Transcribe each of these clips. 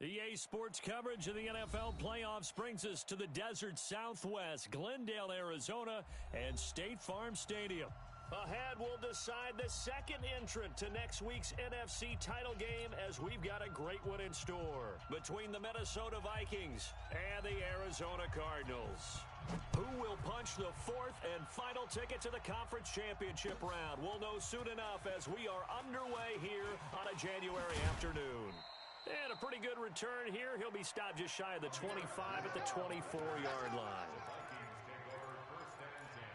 EA Sports coverage of the NFL playoffs brings us to the desert Southwest, Glendale, Arizona, and State Farm Stadium. Ahead, we'll decide the second entrant to next week's NFC title game as we've got a great one in store between the Minnesota Vikings and the Arizona Cardinals. Who will punch the fourth and final ticket to the conference championship round? We'll know soon enough as we are underway here on a January afternoon. And a pretty good return here. He'll be stopped just shy of the 25 at the 24-yard line. Vikings take over first and 10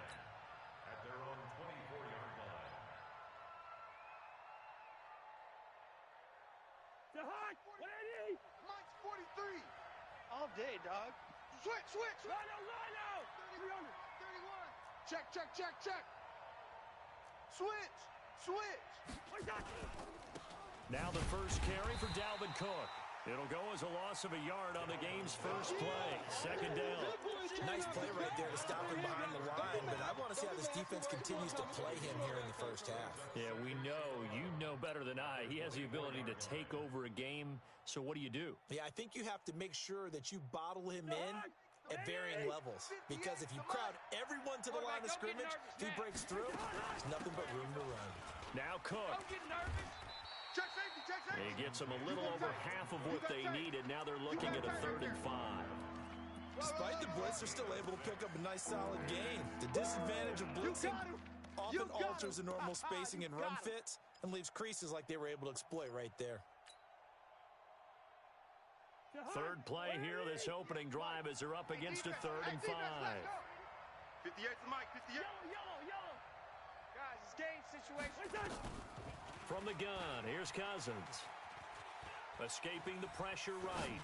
at their own 24-yard line. To Hunt! Ready? Mike's 43. All day, dog. Switch! Line out! 300, 31. Check. Switch! What's that? Now the first carry for Dalvin Cook. It'll go as a loss of a yard on the game's first play. Second down. Nice play right there to stop him behind the line, but I want to see how this defense continues to play him here in the first half. Yeah, we know. You know better than I. He has the ability to take over a game. So what do? Yeah, I think you have to make sure that you bottle him in at varying levels, because if you crowd everyone to the line of scrimmage, if he breaks through, there's nothing but room to run. Now Cook. Don't get nervous. Check safety. He gets them a little over half of what they needed. Now they're looking at a 3rd and 5. Despite the blitz, they're still able to pick up a nice solid gain. The disadvantage of blitzing often alters the normal spacing and run fits and leaves creases like they were able to exploit right there. Third play here, this opening drive as they're up against a 3rd and 5. 58 to Mike, 58. Yellow. Guys, it's game situation. From the gun, here's Cousins. Escaping the pressure right.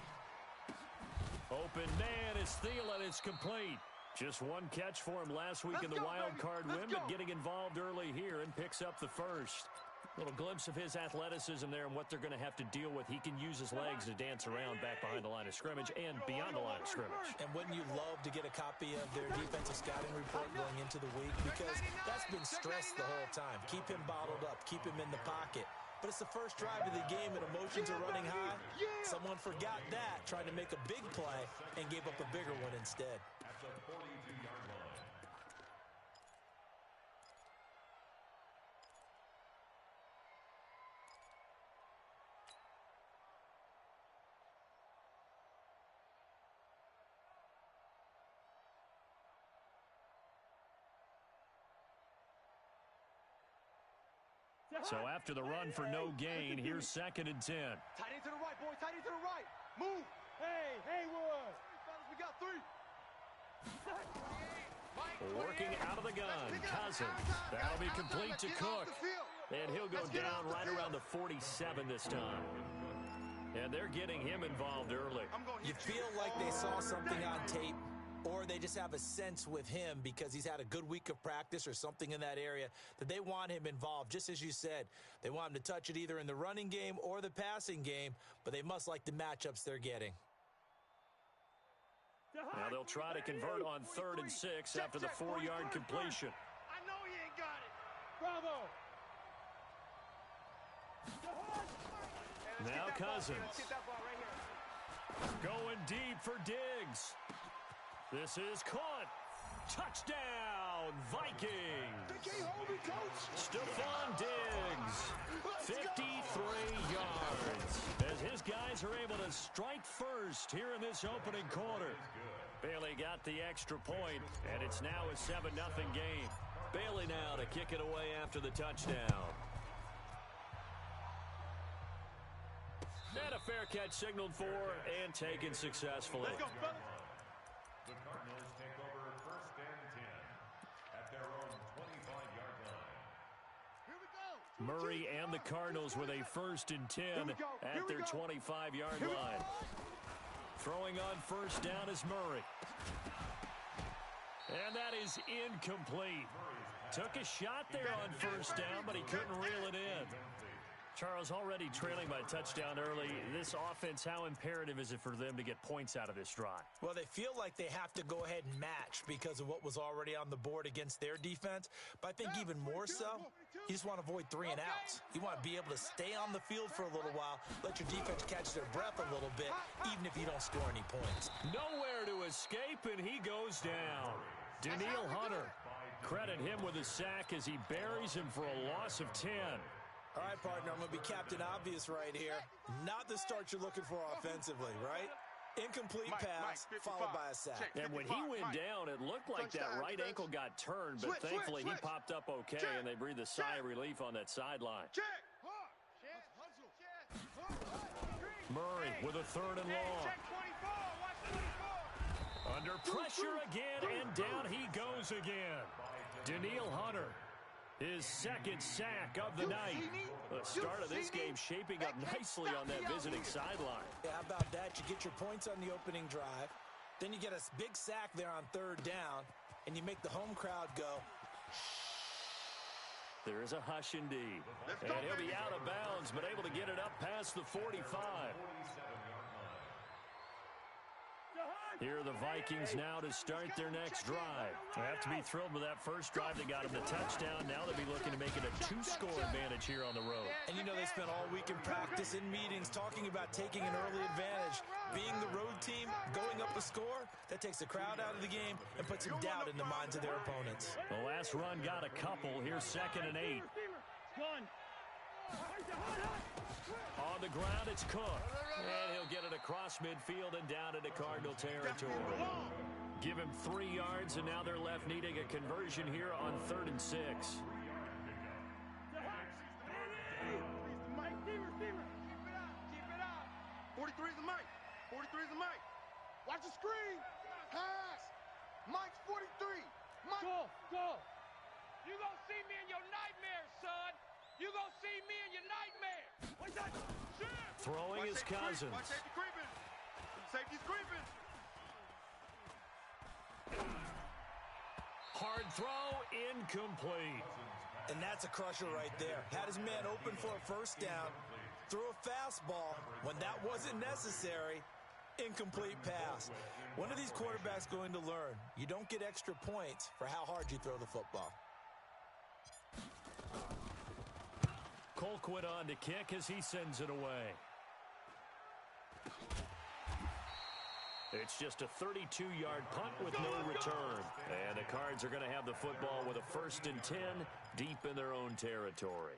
Open man is Thielen. It's complete. Just one catch for him last week in the wild card win, but getting involved early here and picks up the first. Little glimpse of his athleticism there and what they're going to have to deal with. He can use his legs to dance around back behind the line of scrimmage and beyond the line of scrimmage. And wouldn't you love to get a copy of their defensive scouting report going into the week? Because that's been stressed the whole time. Keep him bottled up. Keep him in the pocket. But it's the first drive of the game and emotions are running high. Someone forgot that, tried to make a big play, and gave up a bigger one instead. At the 42-yard line. So after the run for no gain, here's 2nd and 10. Tight end to the right, boy. Tight end to the right. Move. Hey, Haywood. Fellas, we got 3. Working out of the gun, Cousins. That'll be complete to Cook. And he'll go down right around the 47 this time. And they're getting him involved early. You feel like they saw something on tape, or they just have a sense with him because he's had a good week of practice or something in that area that they want him involved. Just as you said, they want him to touch it either in the running game or the passing game, but they must like the matchups they're getting. Now they'll try to convert on 3rd and 6 after the 4-yard completion. I know he ain't got it. Bravo. Now Cousins. Going deep for Diggs. This is caught. Touchdown, Vikings. Stephon Diggs, 53 yards. As his guys are able to strike first here in this opening quarter. Bailey got the extra point, and it's now a 7-0 game. Bailey now to kick it away after the touchdown. And a fair catch signaled for and taken successfully. Let's go, fellas. The Cardinals take over 1st and 10 at their own 25-yard line. Here we go. Murray and the Cardinals with a 1st and 10 at their 25-yard line. Throwing on 1st down is Murray. And that is incomplete. Took a shot there on 1st down, but he couldn't reel it in. Charles, already trailing by a touchdown early. This offense, how imperative is it for them to get points out of this drive? Well, they feel like they have to go ahead and match because of what was already on the board against their defense. But I think even more so, you just want to avoid 3 and outs. You want to be able to stay on the field for a little while, let your defense catch their breath a little bit, even if you don't score any points. Nowhere to escape, and he goes down. Daniil Hunter, credit him with a sack as he buries him for a loss of 10. All right, partner, I'm going to be Captain Obvious right here. Not the start you're looking for offensively, right? Incomplete pass, followed by a sack. And when he went down, it looked like that right ankle got turned, but thankfully he popped up okay, and they breathed a sigh of relief on that sideline. Murray with a 3rd and long. Under pressure again, and down he goes again. Daniil Hunter, his 2nd sack of the night. The start of this game shaping up nicely on that visiting sideline. Yeah, how about that? You get your points on the opening drive. Then you get a big sack there on 3rd down, and you make the home crowd go. There is a hush indeed. And he'll be out of bounds, but able to get it up past the 45. Here are the Vikings now to start their next drive. They have to be thrilled with that first drive that got them the touchdown. Now they'll be looking to make it a 2-score advantage here on the road. And you know they spent all week in practice, in meetings, talking about taking an early advantage. Being the road team, going up a score, that takes the crowd out of the game and puts some doubt in the minds of their opponents. The last run got a couple. Here's 2nd and 8. On the ground, it's Cook. And he'll get it across midfield and down into Cardinal territory. Give him 3 yards, and now they're left needing a conversion here on 3rd and 6. Keep it up. 43 is the mic. 43 is the mic. Watch the screen. Pass. Mike's 43. Mike. Go. You gonna see me in your nightmares, son. You gonna see me in your nightmares. Throwing his Cousins. Watch safety creeping. Safety's creeping. Hard throw, incomplete. And that's a crusher right there. Had his man open for a 1st down, threw a fastball when that wasn't necessary. Incomplete pass. When are these quarterbacks going to learn? You don't get extra points for how hard you throw the football. Colquitt on to kick as he sends it away. It's just a 32-yard punt with no return. And the Cards are going to have the football with a 1st and 10 deep in their own territory.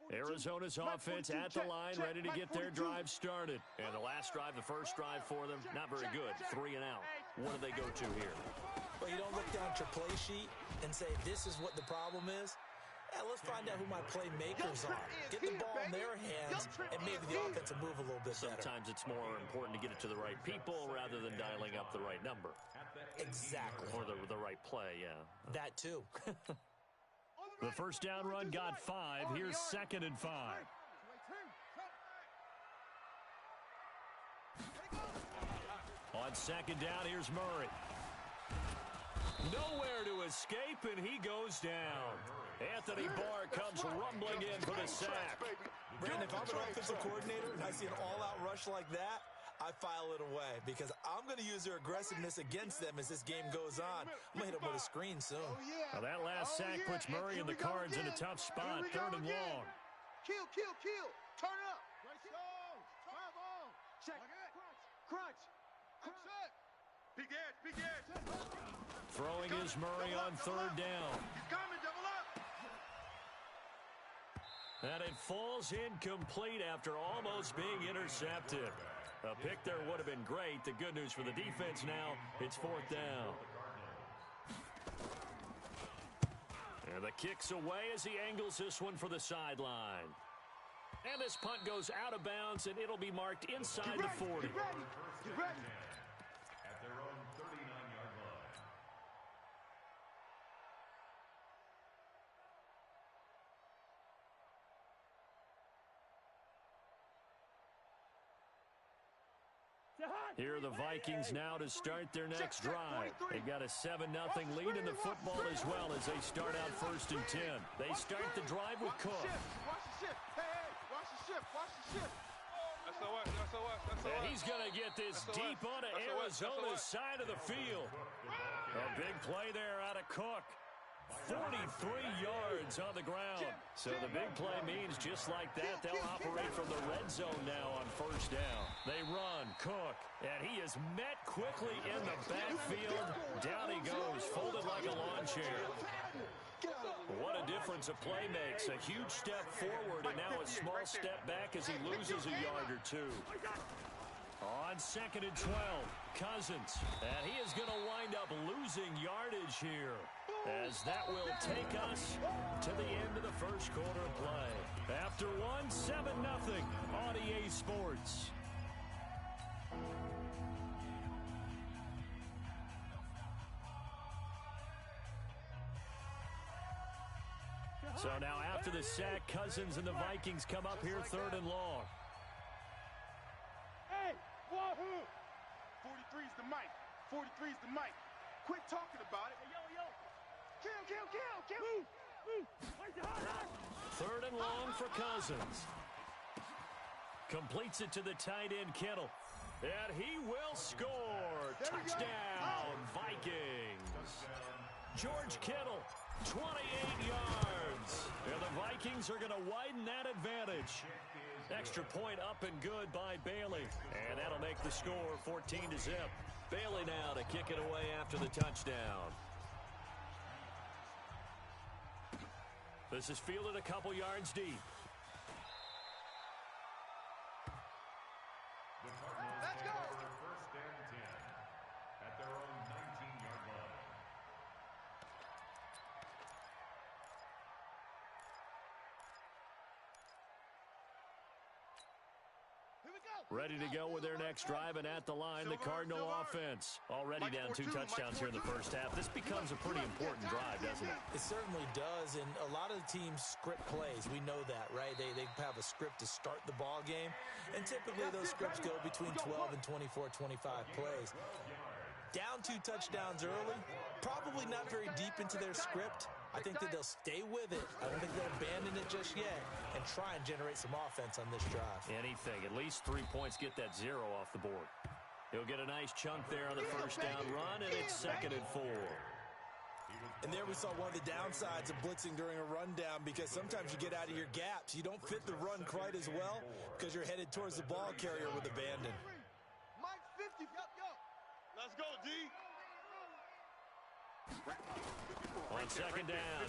Arizona's offense at the line, ready to get their drive started. And the last drive, the first drive for them, not very good. 3 and out. What do they go to here? Well, you don't look down at your play sheet and say, this is what the problem is. Yeah, let's find out who my playmakers are. Get the ball in their hands, and maybe the offense will move a little bit better. Sometimes it's more important to get it to the right people rather than dialing up the right number. Exactly. Or the right play, yeah. That too. The first down run got 5. Here's 2nd and 5. On 2nd down, here's Murray. Nowhere to escape, and he goes down. Anthony Barr comes rumbling in for the sack. Brandon, if I'm an offensive coordinator and I see an all-out rush like that, I file it away because I'm going to use their aggressiveness against them as this game goes on. I'm going to hit them with a screen soon. Now that last sack puts Murray and the Cards in a tough spot, 3rd and long. Kill. Turn up. Check. Crunch. Big edge. Throwing is Murray on 3rd down. He's coming, double up. And it falls incomplete after almost being intercepted. A pick there would have been great. The good news for the defense now, it's 4th down. And the kick's away as he angles this one for the sideline. And this punt goes out of bounds, and it'll be marked inside the 40. Get ready. At their own 39-yard line. Here are the Vikings now to start their next drive. They've got a 7-0 lead in the football as well as they start out 1st and 10. They start the drive with Cook. Watch the shift. Hey, watch the shift. Watch the shift. And he's going to get this deep onto Arizona's side of the field. A big play there out of Cook. 43 yards on the ground. So the big play means just like that, they'll operate from the red zone now on 1st down. They run, Cook, and he is met quickly in the backfield. Down he goes, folded like a lawn chair. What a difference a play makes. A huge step forward and now a small step back as he loses a yard or two. On 2nd and 12, Cousins. And he is going to wind up losing yardage here, as that will take us to the end of the 1st quarter of play. After 7-0 on EA Sports. So now after the sack, Cousins and the Vikings come up here 3rd and long. Hey, wahoo! 43's the mic. 43's the mic. Quit talking about it. Yo, yo. Kill. Move. 3rd and long for Cousins. Completes it to the tight end, Kittle. And he will score. Touchdown, Vikings. George Kittle, 28 yards. And the Vikings are going to widen that advantage. Extra point up and good by Bailey. And that'll make the score 14-0. Bailey now to kick it away after the touchdown. This is fielded a couple yards deep. Let's go. 1st and 10 at their own 19-yard line. Here we go. Ready to go with their next drive, and at the line, the Cardinal offense. Already down 2 touchdowns here in the 1st half. This becomes a pretty important drive, doesn't it? It certainly does, and a lot of the teams script plays. We know that, right? They have a script to start the ball game, and typically those scripts go between 12 and 24, 25 plays. Down 2 touchdowns early, probably not very deep into their script. I think that they'll stay with it. I don't think they'll abandon it just yet and try and generate some offense on this drive. Anything. At least 3 points, get that 0 off the board. He'll get a nice chunk there on the 1st down run, and it's 2nd and 4. And there we saw one of the downsides of blitzing during a rundown, because sometimes you get out of your gaps. You don't fit the run quite as well because you're headed towards the ball carrier with abandon. Mike 50. Let's go, D. On 2nd down,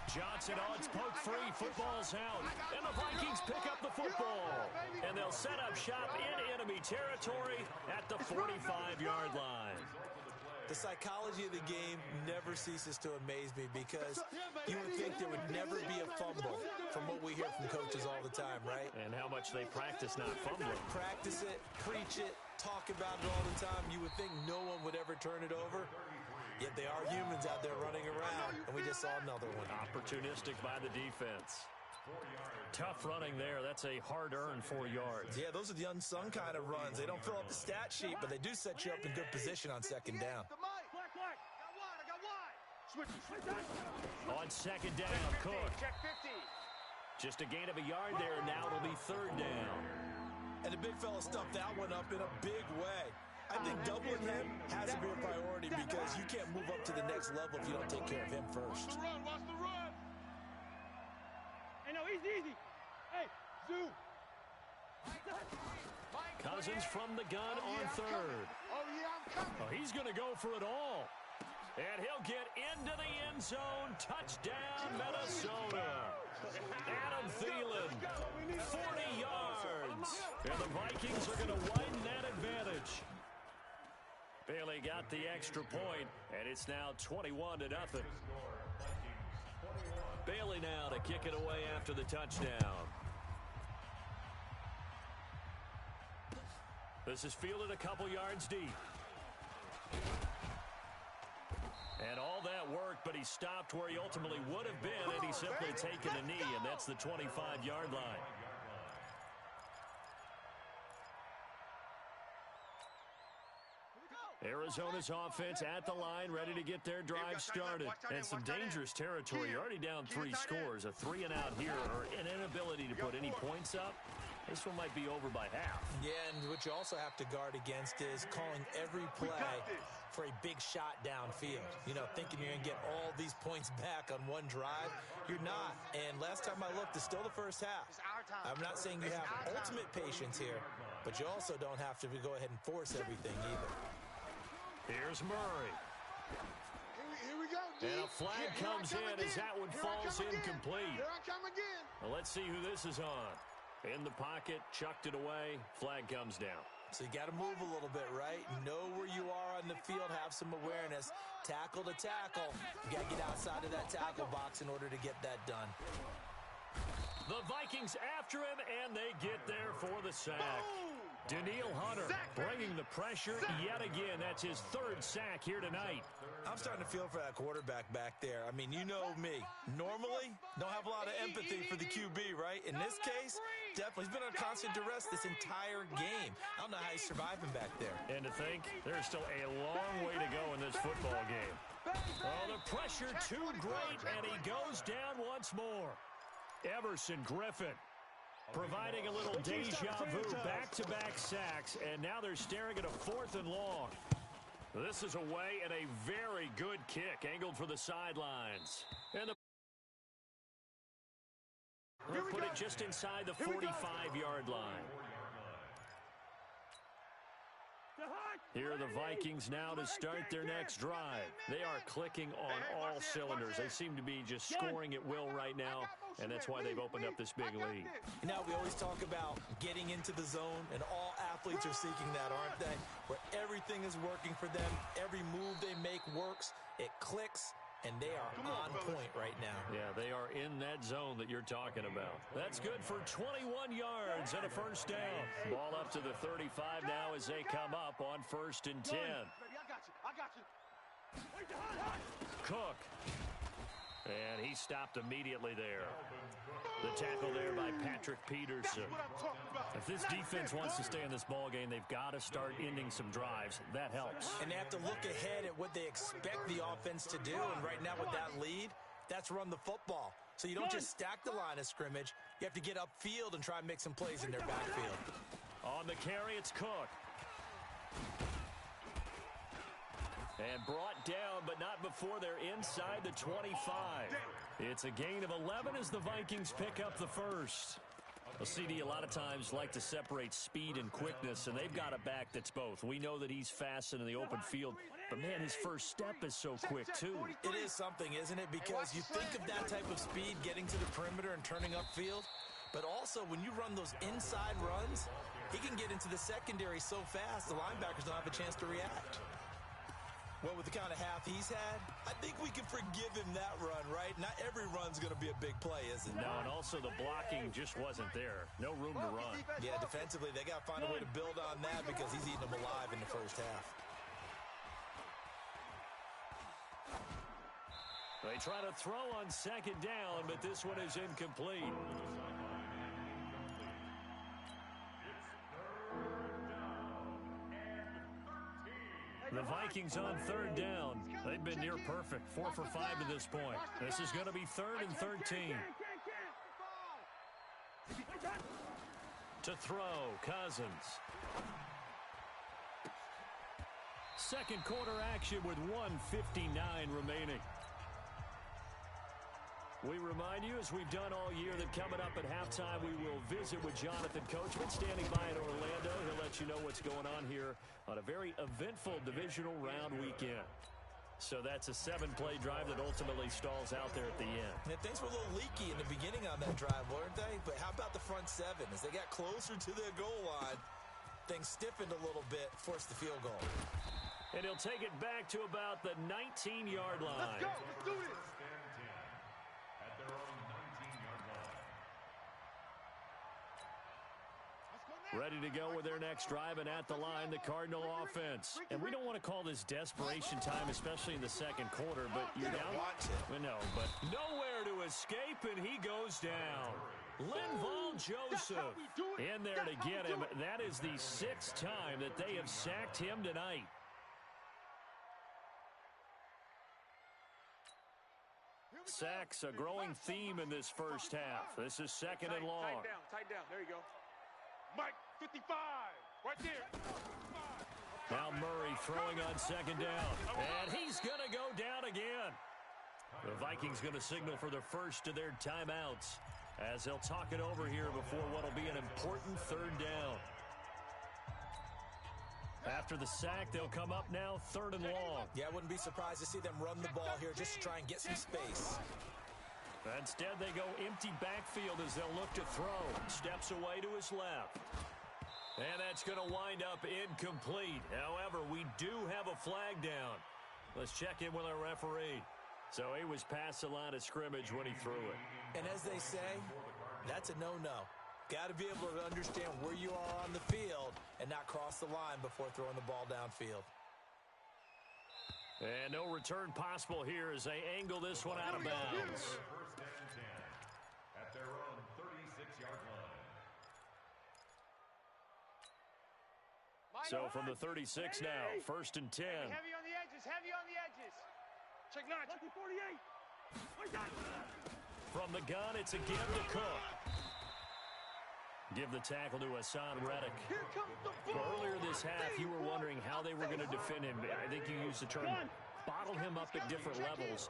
Johnson on, it's poke free, football's out, and the Vikings pick up the football. And they'll set up shop in enemy territory at the 45-yard line. The psychology of the game never ceases to amaze me, because you would think there would never be a fumble from what we hear from coaches all the time, right? And how much they practice not fumbling. Practice it, preach it, talk about it all the time. You would think no one would ever turn it over. Yet they are humans out there running around, and we just saw another one. Opportunistic by the defense. Tough running there. That's a hard-earned 4 yards. Yeah, those are the unsung kind of runs. They don't fill up the stat sheet, but they do set you up in good position on 2nd down. Black. I got wide. Switch. On 2nd down, Cook. Check 50. Just a gain of a yard there, and now it'll be 3rd down. And the big fella stuffed that one up in a big way. I think doubling him has to be a priority, because you can't move up to the next level if you don't take care of him first. Watch the run. Hey, no, easy. Hey, Zoo. Cousins from the gun on 3rd. Oh, yeah, I'm coming. Oh, he's going to go for it all. And he'll get into the end zone. Touchdown, Minnesota. Adam Thielen, 40 yards. And the Vikings are going to widen that advantage. Bailey got the extra point, and it's now 21-0. Bailey now to kick it away after the touchdown. This is fielded a couple yards deep. And all that work, but he stopped where he ultimately would have been, and he's simply taken a knee, and that's the 25-yard line. Arizona's offense at the line, ready to get their drive started. And some dangerous territory. You're already down 3 scores. A 3-and-out here, or an inability to put any points up. This one might be over by half. Yeah, and what you also have to guard against is calling every play for a big shot downfield. You know, thinking you're going to get all these points back on one drive. You're not. And last time I looked, it's still the first half. I'm not saying you have ultimate patience here, but you also don't have to go ahead and force everything either. Here's Murray. Here we go, D. And a flag comes in as that one falls incomplete. Here I come again. Well, let's see who this is on. In the pocket, chucked it away, flag comes down. So you got to move a little bit, right? Know where you are on the field, have some awareness. Tackle to tackle. You got to get outside of that tackle box in order to get that done. The Vikings after him, and they get there for the sack. Daniil Hunter bringing the pressure yet again. That's his 3rd sack here tonight. I'm starting to feel for that quarterback back there. I mean, you know me. Normally, don't have a lot of empathy for the QB, right? In this case, definitely. He's been under constant duress this entire game. I don't know how he's surviving back there. And to think, there's still a long way to go in this football game. Oh, the pressure too great, and he goes down once more. Everson Griffin providing a little deja vu, back-to-back sacks, and now they're staring at a 4th and long. This is away and a very good kick, angled for the sidelines. And they'll put it just inside the 45-yard line. Here are the Vikings now to start their next drive. They are clicking on all cylinders. They seem to be just scoring at will right now, and that's why they've opened up this big lead. Now, we always talk about getting into the zone, and all athletes are seeking that, aren't they? Where everything is working for them. Every move they make works. It clicks. And they are on point right now. Yeah, they are in that zone that you're talking about. That's good for 21 yards and a 1st down. Ball up to the 35 now as they come up on 1st and 10. I got you. Cook. And he stopped immediately there. The tackle there by Patrick Peterson. If this defense wants to stay in this ball game, they've got to start ending some drives. That helps. And they have to look ahead at what they expect the offense to do. And right now with that lead, that's run the football. So you don't just stack the line of scrimmage. You have to get upfield and try and make some plays in their backfield. On the carry, it's Cook. And brought down, but not before they're inside the 25. It's a gain of 11 as the Vikings pick up the 1st. Well, CD, a lot of times like to separate speed and quickness, and they've got a back that's both. We know that he's fast in the open field, but, man, his first step is so quick, too. It is something, isn't it? Because you think of that type of speed, getting to the perimeter and turning upfield, but also when you run those inside runs, he can get into the secondary so fast the linebackers don't have a chance to react. Well, with the kind of half he's had, I think we can forgive him that run, right? Not every run's going to be a big play, is it? No, and also the blocking just wasn't there. No room to run. Yeah, defensively, they got to find a way to build on that because he's eating them alive in the first half. They try to throw on 2nd down, but this one is incomplete. The Vikings on 3rd down. They've been near perfect. 4 for 5 to this point. This is going to be 3rd and 13. To throw, Cousins. 2nd quarter action with 1:59 remaining. We remind you, as we've done all year, that coming up at halftime, we will visit with Jonathan Coachman standing by in Orlando. He'll let you know what's going on here on a very eventful divisional round weekend. So that's a 7-play drive that ultimately stalls out there at the end. And things were a little leaky in the beginning on that drive, weren't they? But how about the front 7? As they got closer to their goal line, things stiffened a little bit, forced the field goal. And he'll take it back to about the 19-yard line. Let's go. Let's do this. At their own 19-yard line. Ready to go with their next drive, and at the line, the Cardinal offense. And we don't want to call this desperation time, especially in the 2nd quarter, but you're down. No, but nowhere to escape, and he goes down. Linval Joseph in there to get him. That is the 6th time that they have sacked him tonight. Sacks, a growing theme in this first half. This is second and long. Tight down. There you go. Mike, 55. Right there. Now Murray throwing on second down. And he's going to go down again. The Vikings going to signal for the first of their timeouts as they'll talk it over here before what will be an important third down. After the sack, they'll come up now third and long. Yeah, I wouldn't be surprised to see them run the ball here just to try and get some space. Instead, they go empty backfield as they'll look to throw. Steps away to his left. And that's going to wind up incomplete. However, we do have a flag down. Let's check in with our referee. So he was past the line of scrimmage when he threw it. And as they say, that's a no-no. Got to be able to understand where you are on the field and not cross the line before throwing the ball downfield. And no return possible here as they angle this one out of bounds. First and 10 at their own 36-yard line. So from the 36 now, first and 10. Heavy on the edges. Check 9. Check 48. From the gun, it's a give to Cook. Give the tackle to Hassan Reddick. Earlier this half, you were wondering how they were going to defend him. I think you used the term bottle him up at different levels.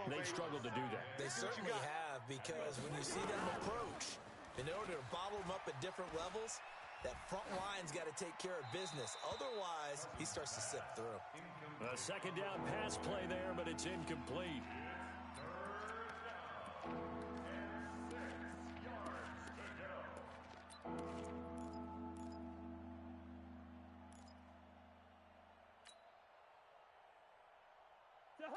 They've struggled to do that. They certainly have, because when you see them approach, in order to bottle them up at different levels, that front line's got to take care of business. Otherwise, he starts to slip through. A second down pass play there, but it's incomplete.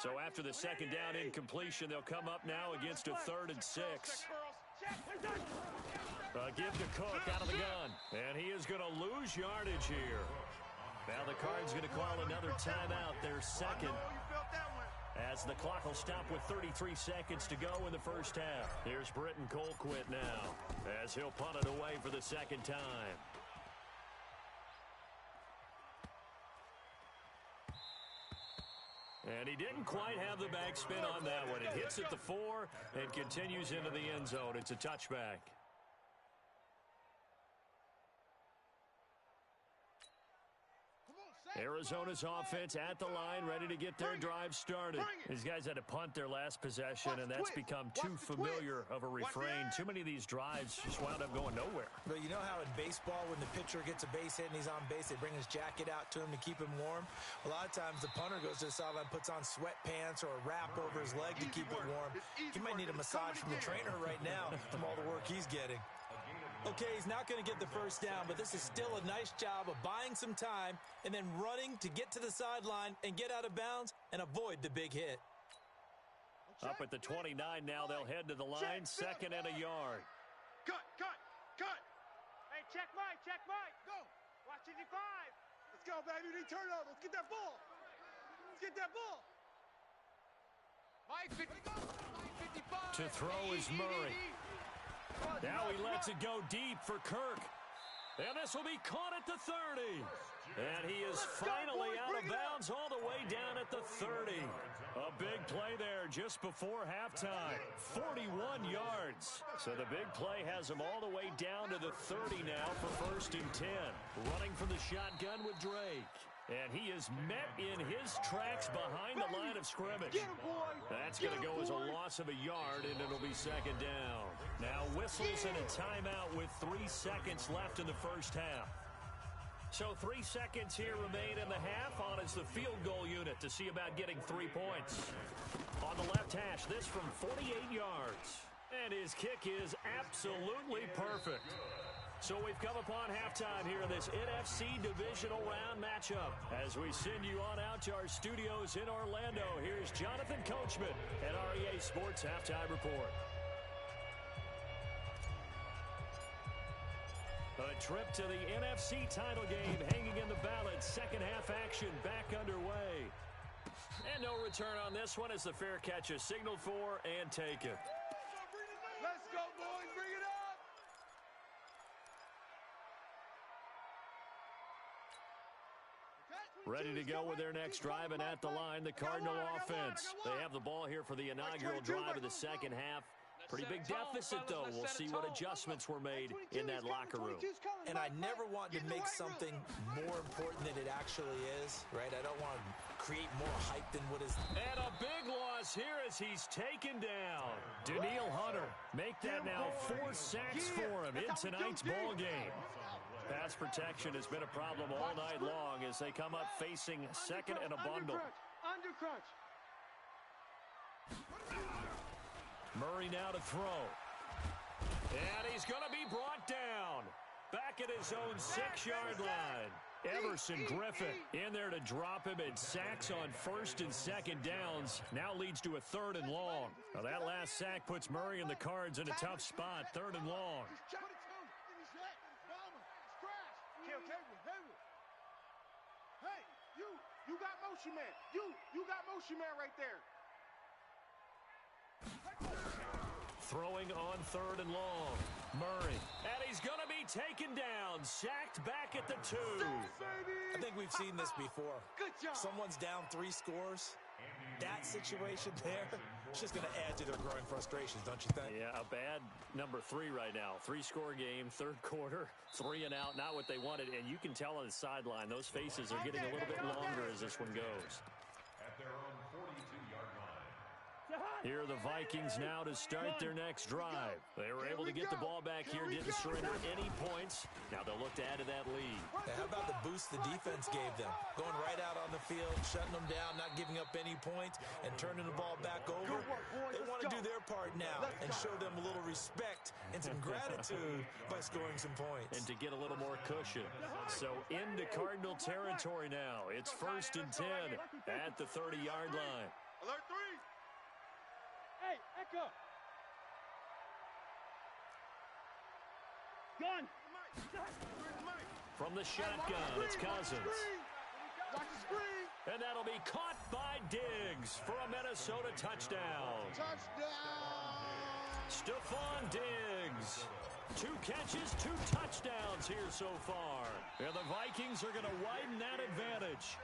So after the second down incompletion, they'll come up now against a 3rd and 6. Give to Cook out of the gun. And he is going to lose yardage here. Now the Cards going to call another timeout, their second. As the clock will stop with 33 seconds to go in the first half. Here's Britton Colquitt now as he'll punt it away for the second time. And he didn't quite have the backspin on that one. It hits at the 4 and continues into the end zone. It's a touchback. Arizona's offense at the line, ready to get their drive started. These guys had to punt their last possession, and that's become too familiar of a refrain. Too many of these drives just wound up going nowhere. But you know how in baseball, when the pitcher gets a base hit and he's on base, they bring his jacket out to him to keep him warm? A lot of times the punter goes to the sideline, puts on sweatpants or a wrap over his leg to keep it warm. He might need a massage from the trainer right now from all the work he's getting. Okay, he's not going to get the first down, but this is still a nice job of buying some time and then running to get to the sideline and get out of bounds and avoid the big hit. Up at the 29 now, they'll head to the line, second and a yard. Cut. Hey, check Mike. Go. Watch 55. Let's go, baby. We need turnover. Let's get that ball. Mike 55. To throw is Murray. Now he lets it go deep for Kirk. And this will be caught at the 30. And he is finally out of bounds all the way down at the 30. A big play there just before halftime. 41 yards. So the big play has him all the way down to the 30 now for first and 10. Running from the shotgun with Drake. And he is met in his tracks behind the line of scrimmage. That's going to go as a loss of a yard, and it'll be second down. Now whistles and a timeout with 3 seconds left in the first half. So 3 seconds here remain in the half. On is the field goal unit to see about getting 3 points. On the left hash, this from 48 yards. And his kick is absolutely perfect. So we've come upon halftime here in this NFC Divisional Round matchup. As we send you on out to our studios in Orlando, here's Jonathan Coachman at REA Sports Halftime Report. A trip to the NFC title game hanging in the balance. Second half action back underway. And no return on this one as the fair catch is signaled for and taken. Let's go, boys. Bring it up. Ready to go with their next drive, and at the line, the Cardinal offense. They have the ball here for the inaugural drive of the second half. Pretty big deficit, though. We'll see what adjustments were made in that locker room. And I never want to make something more important than it actually is, right? I don't want to create more hype than what is. And a big loss here as he's taken down. Daniil Hunter make that now 4 sacks for him in tonight's ball game. Pass protection has been a problem all night long as they come up facing second and a bundle. Under crunch. Murray now to throw. And he's going to be brought down. Back at his own 6-yard line. Everson Griffin in there to drop him, and sacks on first and second downs now leads to a 3rd and long. Now that last sack puts Murray and the Cards in a tough spot, 3rd and long. Hey, you got motion man. You got motion man right there. Throwing on 3rd and long. Murray. And he's going to be taken down. Sacked back at the 2. I think we've seen this before. Good job. Someone's down 3 scores. That situation there, it's just going to add to their growing frustrations, don't you think? Yeah, a bad number 3 right now. 3-score game, 3rd quarter, 3 and out. Not what they wanted. And you can tell on the sideline, those faces are getting a little bit longer as this one goes. At their own 42-yard line. Here are the Vikings now to start their next drive. They were able to get the ball back here, didn't surrender any points. Now they'll look to add to that lead. How about the boost the defense gave them? Going right out on the field, shutting them down, not giving up any points, and turning the ball back over. They want to do their part now and show them a little respect and some gratitude by scoring some points. And to get a little more cushion. So into Cardinal territory now. It's 1st and 10 at the 30-yard line. Alert 3. Hey, Echo. Gun. From the shotgun, it's Cousins. Watch the screen. And that'll be caught by Diggs for a Minnesota touchdown. Touchdown. Stephon Diggs. 2 catches, 2 touchdowns here so far. And the Vikings are going to widen that advantage.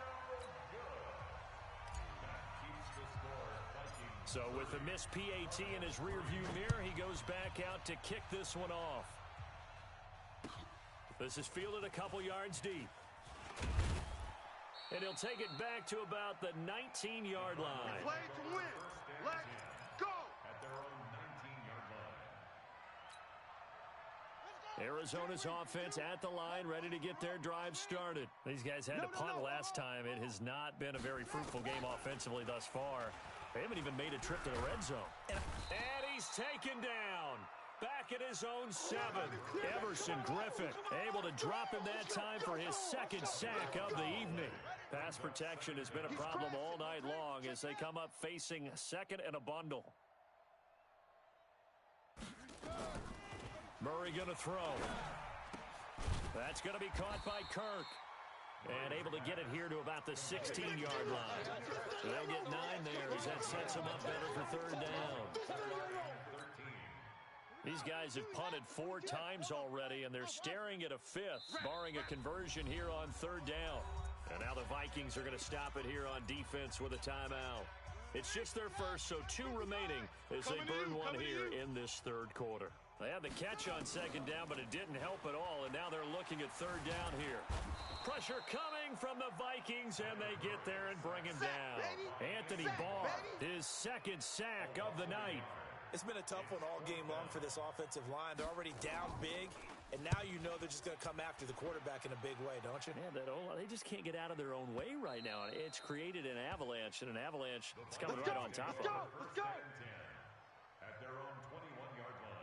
So with the missed PAT in his rearview mirror, he goes back out to kick this one off. This is fielded a couple yards deep. And he'll take it back to about the 19-yard line. Play to win. Let's go. At their own 19-yard line. Arizona's offense at the line, ready to get their drive started. These guys had to punt last time. It has not been a very fruitful game offensively thus far. They haven't even made a trip to the red zone. And he's taken down. Back at his own 7. Everson Griffin able to drop him that time for his 2nd sack of the evening. Pass protection has been a problem all night long as they come up facing second and a bundle. Murray going to throw. That's going to be caught by Kirk. And able to get it here to about the 16-yard line. They'll get 9 there as that sets them up better for 3rd down. These guys have punted 4 times already, and they're staring at a 5th, barring a conversion here on 3rd down. And now the Vikings are going to stop it here on defense with a timeout. It's just their first, so 2 remaining as they burn one here in this 3rd quarter. They had the catch on 2nd down, but it didn't help at all, and now they're looking at 3rd down here. Pressure coming from the Vikings, and they get there and bring him down. Anthony Barr, his 2nd sack of the night. It's been a tough one all game long for this offensive line. They're already down big, and now you know they're just going to come after the quarterback in a big way, don't you? Yeah, they just can't get out of their own way right now. It's created an avalanche, and an avalanche is coming right on top of them. Let's go. At their own 21-yard line.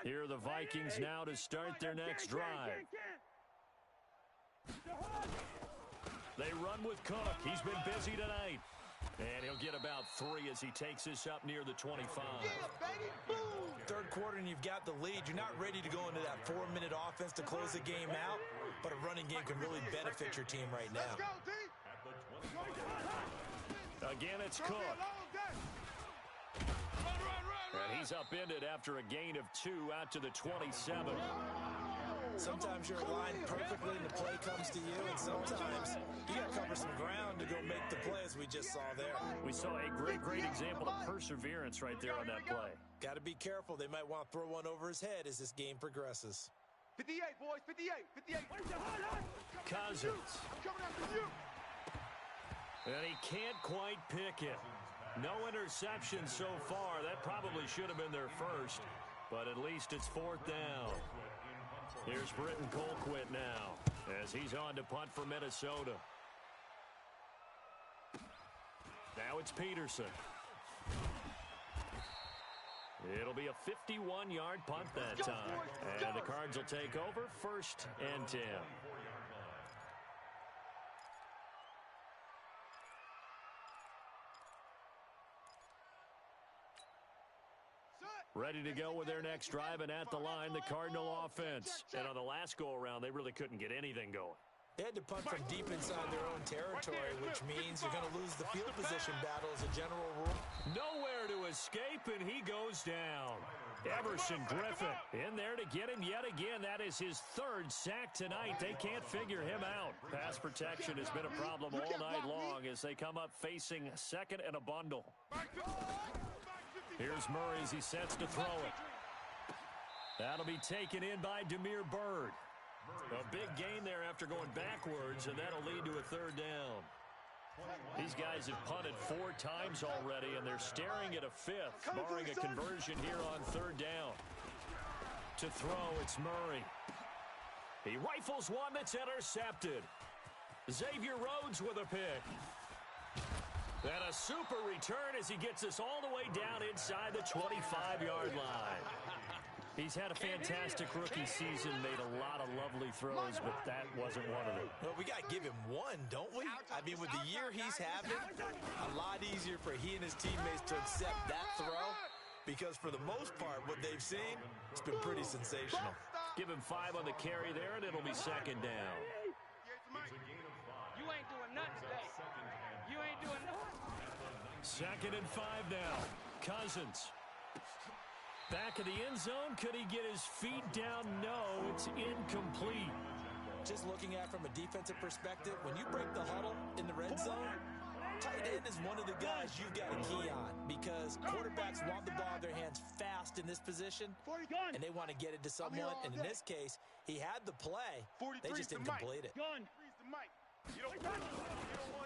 Here are the Vikings now to start their next drive. They run with Cook. He's been busy tonight. And he'll get about 3 as he takes this up near the 25. Yeah, baby, boom! Third quarter and you've got the lead. You're not ready to go into that 4-minute offense to close the game out, but a running game can really benefit your team right now. Let's go, D! Again, it's Cook. And he's upended after a gain of 2 out to the 27. Sometimes you're aligned perfectly and the play comes to you, and sometimes you got to cover some ground to go make the play, as we just saw there. We saw a great example of perseverance right there on that play. Got to be careful. They might want to throw one over his head as this game progresses. 58, boys, 58. Cousins. I'm coming after you. And he can't quite pick it. No interception so far. That probably should have been their first, but at least it's 4th down. Here's Britton Colquitt now as he's on to punt for Minnesota. Now it's Peterson. It'll be a 51-yard punt that time. And the Cards will take over 1st and 10. Ready to go with their next drive, and at the line, the Cardinal offense. And on the last go-around, they really couldn't get anything going. They had to punt from deep inside their own territory, which means you're going to lose the field position battle as a general rule. Nowhere to escape, and he goes down. Everson Griffin in there to get him yet again. That is his 3rd sack tonight. They can't figure him out. Pass protection has been a problem all night long as they come up facing 2nd and a bundle. Here's Murray as he sets to throw it. That'll be taken in by Damiere Byrd. A big gain there after going backwards, and that'll lead to a 3rd down. These guys have punted 4 times already, and they're staring at a 5th, barring a conversion here on 3rd down. To throw, it's Murray. He rifles one that's intercepted. Xavier Rhodes with a pick. And a super return as he gets us all the way down inside the 25-yard line. He's had a fantastic rookie season, made a lot of lovely throws, but that wasn't one of them. Well, we got to give him one, don't we? I mean, with the year he's having, a lot easier for he and his teammates to accept that throw, because for the most part, what they've seen, it's been pretty sensational. Give him 5 on the carry there, and it'll be 2nd down. You ain't doing nothing today. You ain't doing nothing. 2nd and 5 now. Cousins. Back of the end zone. Could he get his feet down? No, it's incomplete. Just looking at it from a defensive perspective, when you break the huddle in the red zone, tight end is one of the guys you've got to key on, because quarterbacks want the ball in their hands fast in this position, and they want to get it to someone. And in this case, he had the play. They just didn't complete it.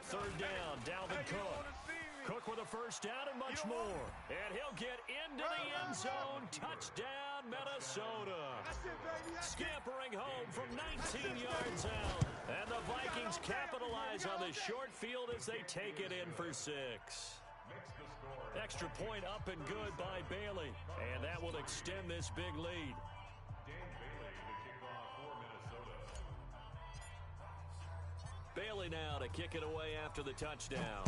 3rd down, Dalvin Cook. Cook with a 1st down and much more. And he'll get into the end zone. Touchdown, Minnesota. Scampering home from 19 yards out. And the Vikings capitalize on the short field as they take it in for 6. Extra point up and good by Bailey. And that will extend this big lead. Bailey now to kick it away after the touchdown.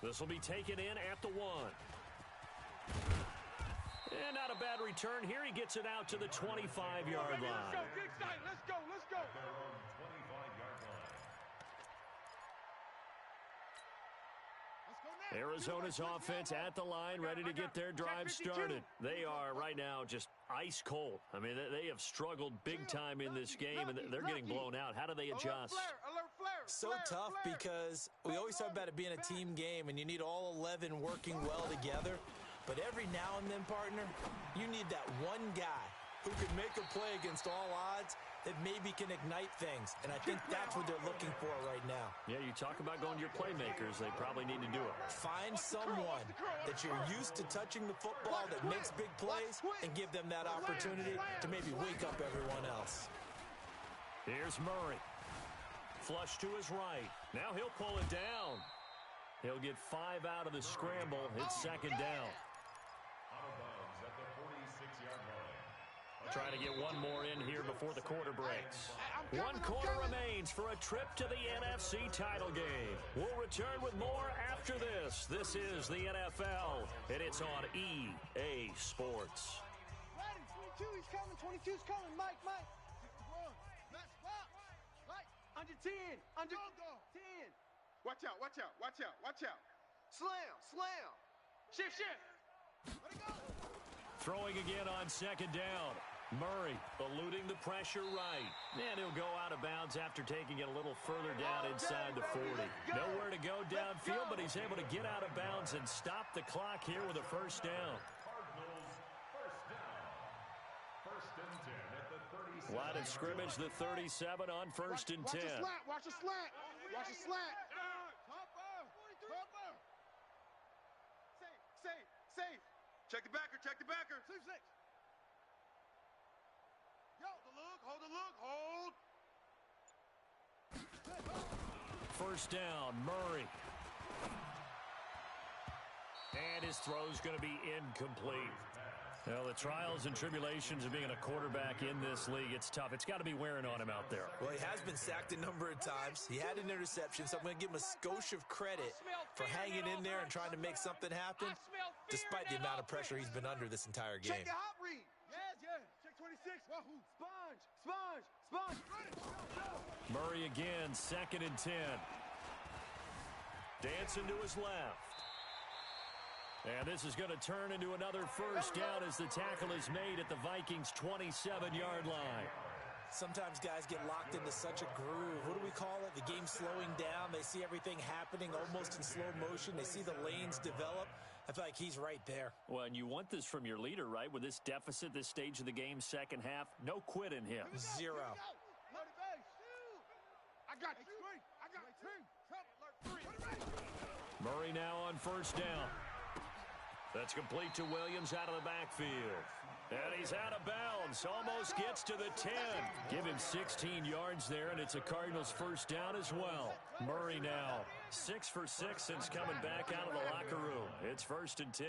This will be taken in at the 1. And not a bad return here. He gets it out to the 25-yard line. Let's go. Arizona's offense at the line, ready to get their drive started. They are right now just ice cold. I mean, they have struggled big time in this game, and they're getting blown out. How do they adjust? So tough, because we always talk about it being a team game, and you need all 11 working well together. But every now and then, partner, you need that one guy who can make a play against all odds that maybe can ignite things. And I think that's what they're looking for right now. Yeah, you talk about going to your playmakers. They probably need to do it. Find someone that you're used to touching the football that makes big plays and give them that opportunity to maybe wake up everyone else. Here's Murray. Flush to his right. Now he'll pull it down. He'll get 5 out of the scramble. It's 2nd down. Trying to get one more in here before the quarter breaks. One quarter remains for a trip to the NFC title game. We'll return with more after this. This is the NFL, and it's on EA Sports. Ready, 22, he's coming, 22's coming, Mike. Under 10, under 10. Watch out, watch out, watch out, watch out. Slam. Shift. Let it go. Throwing again on second down. Murray eluding the pressure right. And he'll go out of bounds after taking it a little further down inside the 40. Nowhere to go downfield, but he's able to get out of bounds and stop the clock here with a first down. Cardinals first down. First and 10 at the 37. Line of scrimmage, the 37 on first and 10. Watch a slant. Safe. Check the backer. Safe. Yo, hold the look. First down, Murray. And his throw's going to be incomplete. Well, the trials and tribulations of being a quarterback in this league, it's tough. It's got to be wearing on him out there. Well, he has been sacked a number of times. He had an interception, so I'm going to give him a skosh of credit for hanging in there and trying to make something happen, despite the amount of pressure he's been under this entire game. Check the hot read. Yes. Check 26. Wahoo. Sponge. Murray again, second and 10. Dancing to his left. And this is going to turn into another first down as the tackle is made at the Vikings' 27-yard line. Sometimes guys get locked into such a groove. What do we call it? The game's slowing down. They see everything happening almost in slow motion. They see the lanes develop. I feel like he's right there. Well, and you want this from your leader, right? With this deficit, this stage of the game, second half, no quit in him. Zero. I got you. Murray now on first down. That's complete to Williams out of the backfield. And he's out of bounds. Almost gets to the 10. Give him 16 yards there, and it's a Cardinals first down as well. Murray now 6 for 6 since coming back out of the locker room. It's first and 10.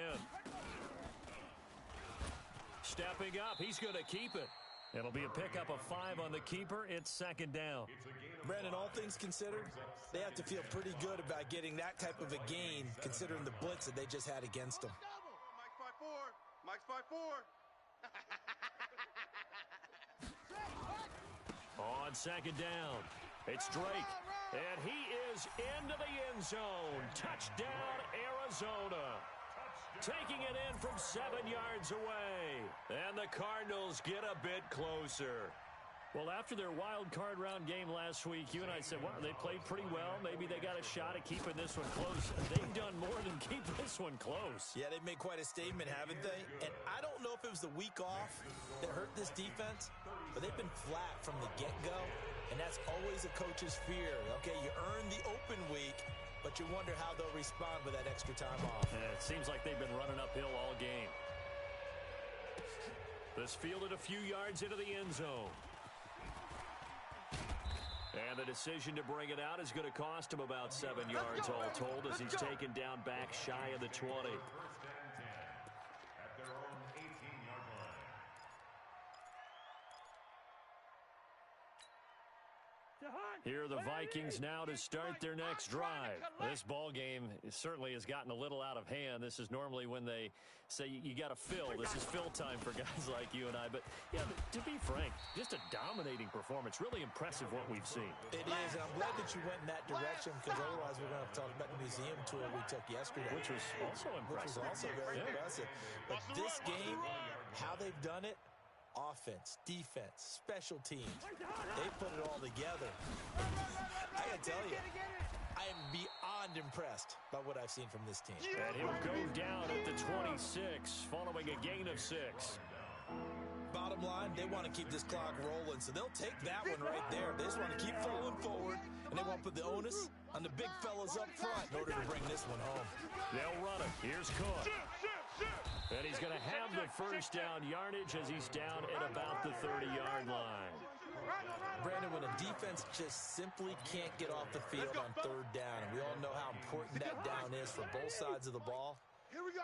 Stepping up, he's going to keep it. It'll be a pickup of 5 on the keeper. It's second down. Brandon, all things considered, they have to feel pretty good about getting that type of a gain, considering the blitz that they just had against them. Mike's 5'4". On second down, it's Drake, and he is into the end zone. Touchdown, Arizona. Taking it in from 7 yards away. And the Cardinals get a bit closer. Well, after their wild card round game last week, you and I said, well, they played pretty well. Maybe they got a shot at keeping this one close. They've done more than keep this one close. Yeah, they've made quite a statement, haven't they? And I don't know if it was the week off that hurt this defense, but they've been flat from the get-go, and that's always a coach's fear. Okay, you earn the open week, but you wonder how they'll respond with that extra time off. And it seems like they've been running uphill all game. This fielded a few yards into the end zone. And the decision to bring it out is going to cost him about 7 yards all told as he's taken down back shy of the 20. First and 10 at their own 18-yard line. Here are the Vikings now to start their next drive. This ball game certainly has gotten a little out of hand. This is normally when they say you got to fill. This is fill time for guys like you and I. But, yeah, to be frank, just a dominating performance. Really impressive what we've seen. It is, and I'm glad that you went in that direction because otherwise we're going to have to talk about the museum tour we took yesterday. Which was also impressive. Which was also very impressive. But this game, how they've done it, offense, defense, special teams, they put it all together. I gotta tell you, I am beyond impressed by what I've seen from this team. And he'll go down at the 26 following a gain of 6. Bottom line, they want to keep this clock rolling, so they'll take that one right there. They just want to keep falling forward, and they won't put the onus on the big fellas up front in order to bring this one home. They'll run it. Here's Cook. And he's going to have the first down yardage as he's down at about the 30-yard line. Brandon, when a defense just simply can't get off the field on third down, and we all know how important that down is for both sides of the ball,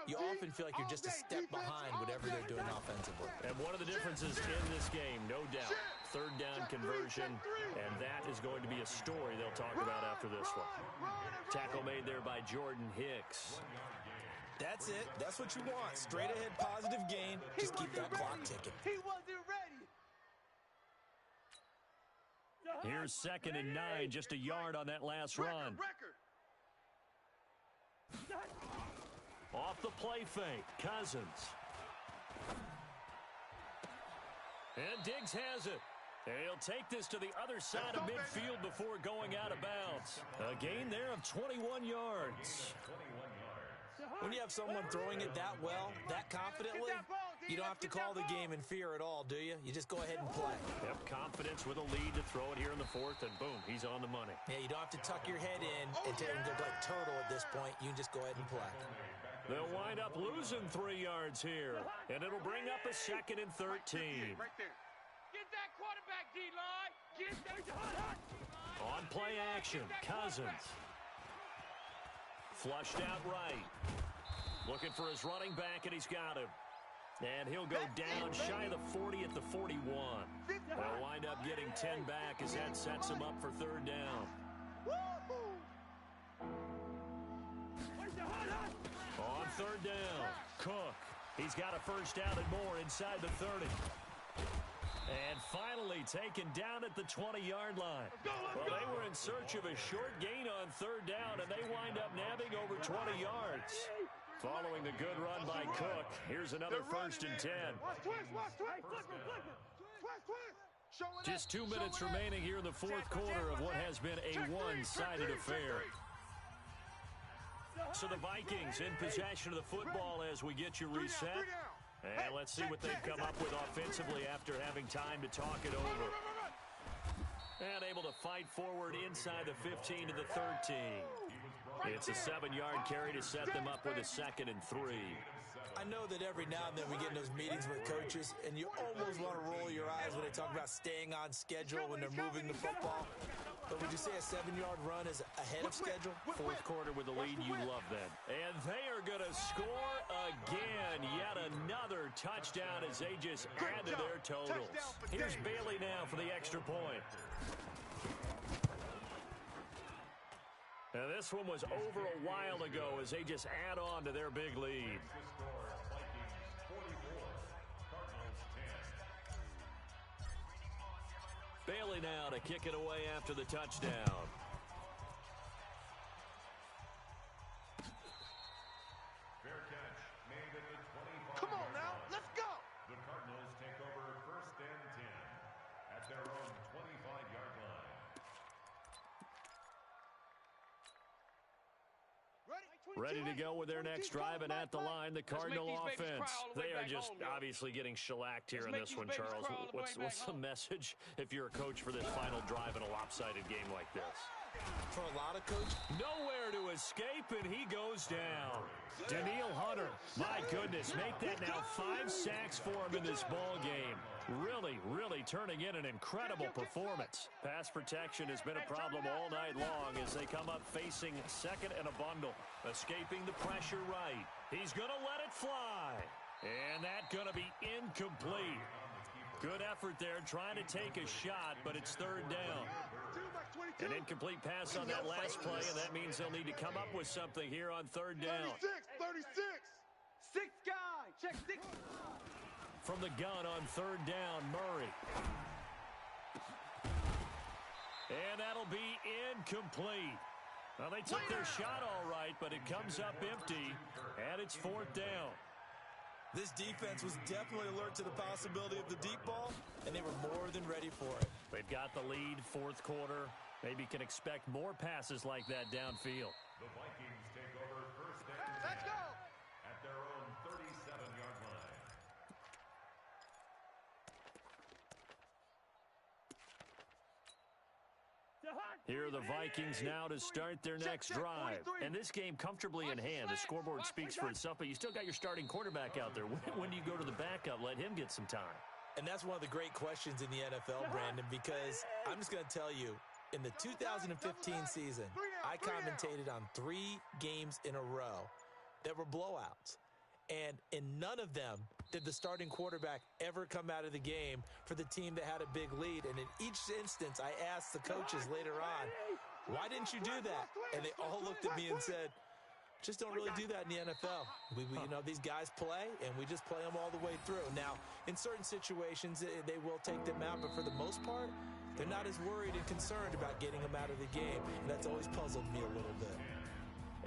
you often feel like you're just a step behind whatever they're doing offensively. And And one of the differences in this game, no doubt, third down conversion, and that is going to be a story they'll talk about after this one. Tackle made there by Jordan Hicks. That's it. That's what you want. Straight ahead positive gain. Just keep that clock ticking. He wasn't ready. Here's 2nd and 9, just a yard on that last run. Off the play fake, Cousins. And Diggs has it. And he'll take this to the other side of midfield before going out of bounds. A gain there of 21 yards. When you have someone throwing it that well, that confidently, you don't have to call the game in fear at all, do you? You just go ahead and play. Yep, confidence with a lead to throw it here in the 4th, and boom, he's on the money. Yeah, you don't have to tuck your head in and go like turtle at this point. You can just go ahead and play. They'll wind up losing 3 yards here, and it'll bring up a 2nd and 13. Right there. Get that quarterback, D-line. Get that. On play action, Cousins. Flushed out right. Looking for his running back, and he's got him. And he'll go down shy of the 40 at the 41. They'll wind up getting 10 back as that sets him up for 3rd down. On 3rd down, Cook. He's got a 1st down and more inside the 30. And finally taken down at the 20-yard line. Well, they were in search of a short gain on 3rd down, and they wind up nabbing over 20 yards. Following the good run by Cook, here's another 1st and 10. Just 2 minutes remaining here in the 4th quarter of what has been a one-sided affair. So the Vikings in possession of the football as we get you reset. And let's see what they've come up with offensively after having time to talk it over. And able to fight forward inside the 15 to the 13. It's a 7-yard carry to set them up with a 2nd and 3. I know that every now and then we get in those meetings with coaches, and you almost want to roll your eyes when they talk about staying on schedule when they're moving the football. But would you say a 7-yard run is ahead of schedule? 4th quarter with the lead, you love that. And they are going to score again. Yet another touchdown as they just add to their totals. Here's Bailey now for the extra point. Now this one was over a while ago as they just add on to their big lead. Bailey now to kick it away after the touchdown. Fair catch made at the 25. Come on now, let's go. The Cardinals take over 1st and 10 at their own 25-yard line. Ready to go with their next drive, and at the line, the Cardinal offense. They are just obviously getting shellacked here in this one, Charles. What's the message if you're a coach for this final drive in a lopsided game like this? For a lot of coaches, nowhere to escape, and he goes down. Danielle Hunter, my goodness, make that now 5 sacks for him in this ball game. Really turning in an incredible performance. Pass protection has been a problem all night long as they come up facing 2nd and a bundle. Escaping the pressure right. He's going to let it fly. And that's going to be incomplete. Good effort there trying to take a shot, but it's 3rd down. An incomplete pass on that last play, and that means they'll need to come up with something here on 3rd down. 36. 6th guy. Check 6. From the gun on 3rd down, Murray. And that'll be incomplete. Well, they took their shot all right, but it comes up empty, and it's 4th down. this defense was definitely alert to the possibility of the deep ball, and they were more than ready for it. They've got the lead, 4th quarter. Maybe can expect more passes like that downfield. The Vikings take over 1st and 10. Let's go. At their own 37-yard line. Here are the Vikings now to start their next drive. And this game comfortably in hand. The scoreboard speaks for itself, but you still got your starting quarterback out there. When do you go to the backup? Let him get some time. And that's one of the great questions in the NFL, Brandon, because I'm just going to tell you, in the 2015 season, I commentated on 3 games in a row that were blowouts. And in none of them did the starting quarterback ever come out of the game for the team that had a big lead. And in each instance, I asked the coaches later on, why didn't you do that? And they all looked at me and said, just don't really do that in the NFL. These guys play, and we just play them all the way through. Now, in certain situations, they will take them out, but for the most part, they're not as worried and concerned about getting them out of the game, and that's always puzzled me a little bit.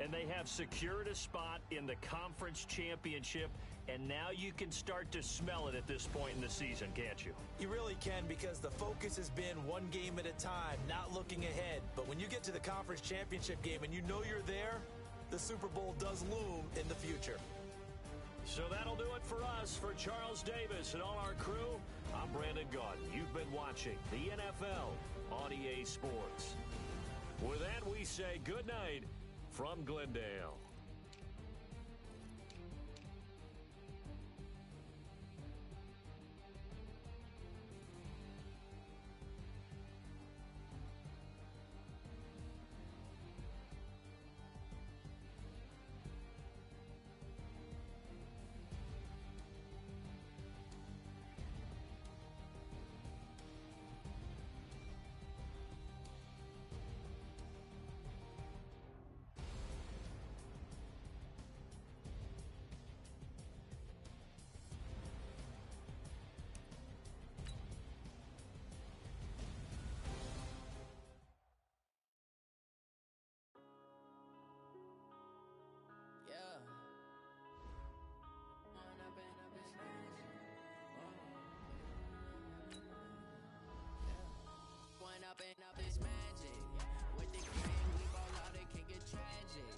And they have secured a spot in the conference championship, and now you can start to smell it at this point in the season, can't you? You really can, because the focus has been one game at a time, not looking ahead. But when you get to the conference championship game and you know you're there, the Super Bowl does loom in the future. So that'll do it for us. For Charles Davis and all our crew, I'm Brandon Gaudin. You've been watching the NFL on EA Sports. With that, we say good night from Glendale. Up is magic. With the game, we ball out, it can get tragic.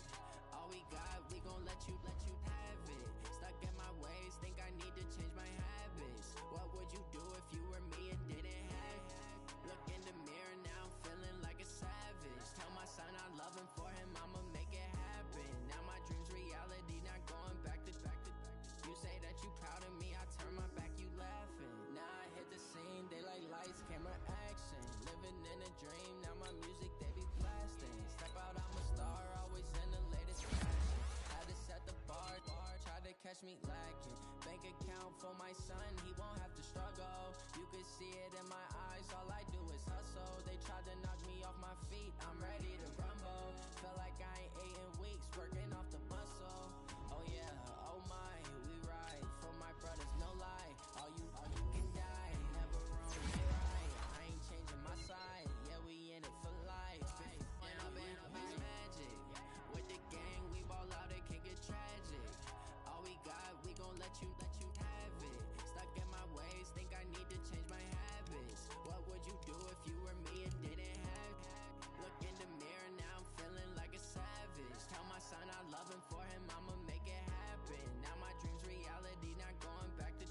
All we got, we gon' let you have it. Stuck in my ways, think I need to change my habits. What would you do if you were me and didn't have it? Look in the mirror now, I'm feeling like a savage. Tell my son I love him, for him I'ma make it happen. Now my dream's reality, not going back to. You say that you proud of me, I turn my back, you laughing. Now I hit the scene, they like lights, camera, action. Living in a dream, now my music they be blasting. Step out, I'm a star, always in the latest fashion. Had to set the bar, try to catch me lacking. Bank account for my son, he won't have to struggle. You can see it in my eyes, all I do is hustle. They tried to knock me off my feet, I'm ready to rumble. Feel like I ain't ate in weeks, working off the muscle. Oh yeah, oh my, we ride for my brothers, no lie. All you can die, never wrong, they right. I ain't changing my side, yeah, we in it for life. Up is magic. With the gang, we ball out, it can get tragic. All we got, we gon' let you have it. Stuck in my ways, think I need to change my habits. What would you do if you were me and didn't have it? Look in the mirror, now I'm feeling like a savage. Tell my son I love him, for him I'ma make it happen. Now my dream's reality, not going back to.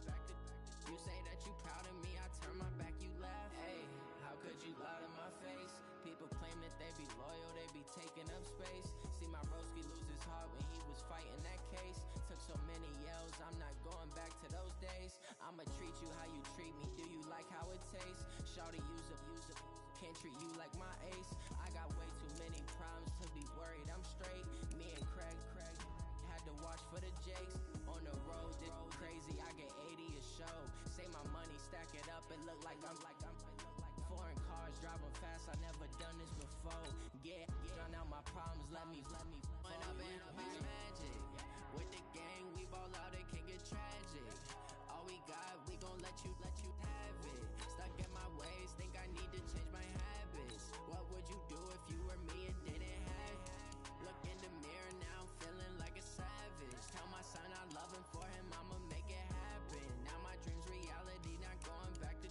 You say that you proud of me, I turn my back, you laugh. Hey, how could you lie to my face? People claim that they be loyal, they be taking up space. See my broski lose his heart when he was fighting that case. Took so many yells, I'm not going back to those days. I'ma treat you how you treat me, do you like how it tastes? Shawty, use up, can't treat you like my ace. I got way too many problems to be worried, I'm straight. Me and Craig had to watch for the Jakes. On the road, this crazy, I get 80 a show. Say my money, stack it up, it look like I'm foreign cars, driving fast, I never done this before. Drown out my problems, let me up is magic. With the gang, we ball out, it can get tragic. All we got, we gon' let you have it. Stuck in my ways, think I need to change my habits. What would you do if you were me and didn't have it? Look in the mirror, now I'm feeling like a savage. Tell my son I love him, for him I'ma make it happen. Now my dream's reality, not going back to.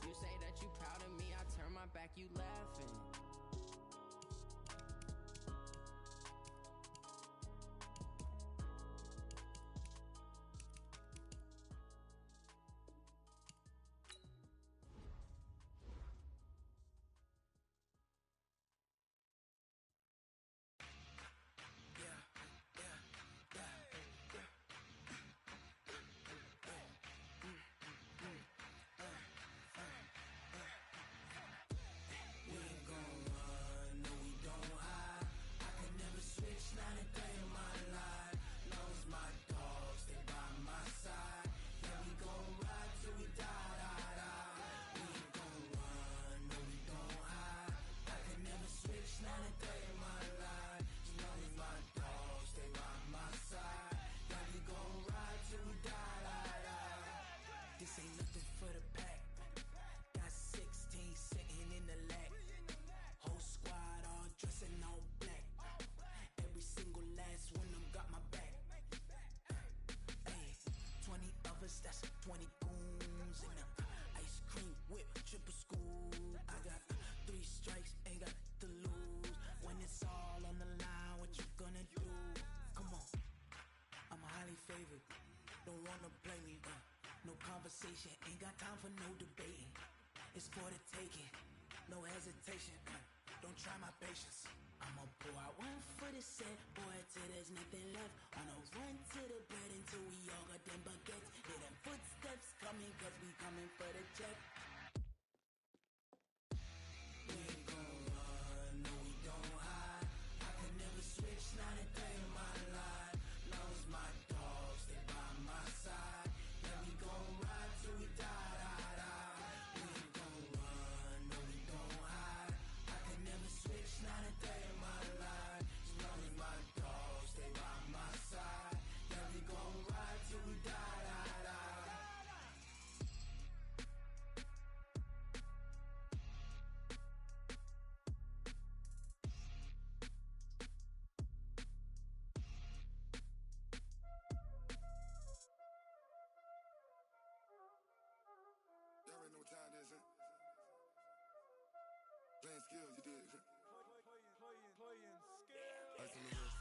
You say that you proud of me, I turn my back, you laughing. 20 goons and a ice cream whip, triple scoop. I got 3 strikes, ain't got to lose. When it's all on the line, what you gonna do? Come on, I'm highly favored. Don't wanna blame me, no conversation, ain't got time for no debating. It's for the taking, no hesitation. Don't try my patience. I'ma pour out one for the set, boy, till there's nothing left. On a run to the bed until we all got them baguettes. Hear them footsteps coming, cause we coming for the check. We ain't gon' run, no we don't hide. I can never switch, not a day in my life. Knows my dogs, they by my side. Yeah, we gon' ride till we die, die, die. We ain't gon' run, no we don't hide. I can never switch, not a day in my life. As long as my dogs, they by my side. Yeah, we gon' ride till we die, die, die. Y'all already know what time it is, huh? Playing skills, you did. Playing skills. Ice on the wrist,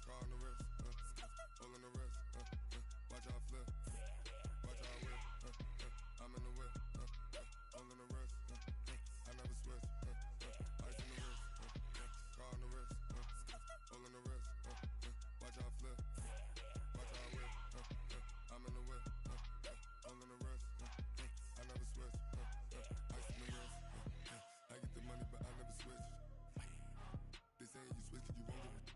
car on the wrist, hole in the wrist, watch out flip, watch out whip, I'm in the whip, hole in the wrist, I never switch, ice on the wrist, car on the wrist, hole in the wrist, watch out flip, watch out whip, I'm in the whip, hole in the wrist, I never switch, ice on the wrist, I get the money but I never switch. They saying you switch, you won't get it.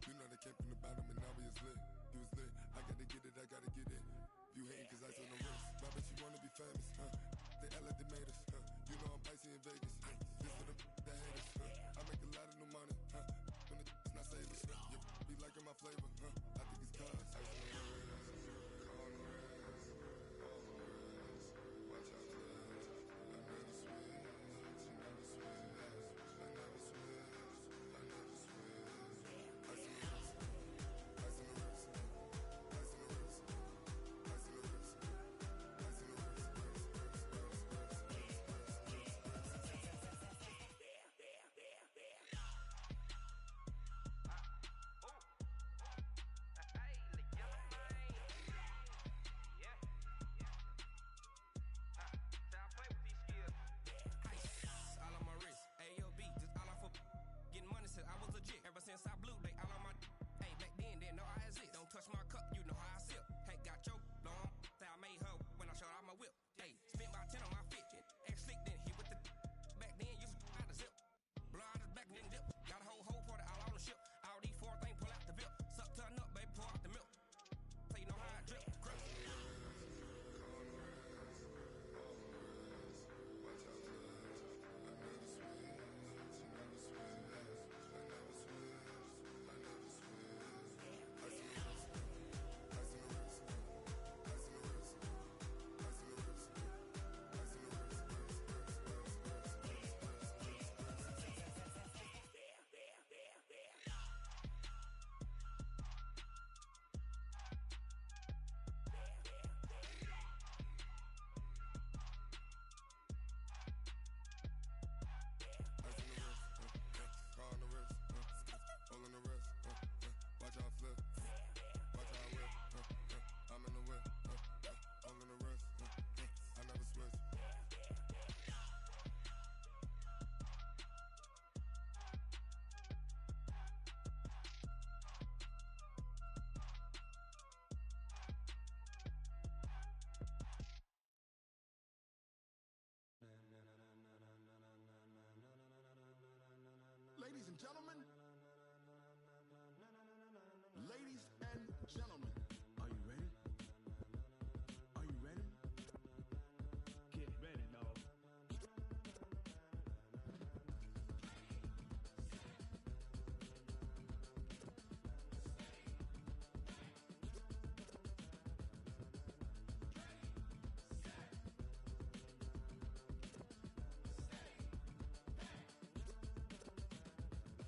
You know they came from the bottom and now we is lit. You was lit, I gotta get it, I gotta get it. You hating cause ice on the wrist. My bitch, you wanna be famous, They act like they made us, You know I'm icy in Vegas, This for the that hate us, I make a lot of new money, When it's not savers, You be liking my flavor, I think it's cause ice on the wrist, car on the wrist, all on the wrist. Watch out, cuz I never switch, you never switch. I never switch, I never switch. Ice on the wrist, ice on the wrist, ice on the wrist, ice on the wrist, ice on the wrist, All on my wrist, AOB, just all off of getting money since I was legit. Ever since I blew, they all on my. Hey, back then, didn't know I exist. Don't touch my cup, you know how I sip. Hey, got your long. Say I made her when I showed out my whip. Hey, spent about 10 on my fit. Ex slick, then hit with the. Back then, used to out the zip. Blow out the back, then dip. Got a whole party all on the ship. All these 4 things pull out the bip. Suck to a nut, baby, pour out the milk. So you know how I drip. Crush. Ladies and gentlemen, ladies and gentlemen, are you ready? Are you ready? Get ready, dog.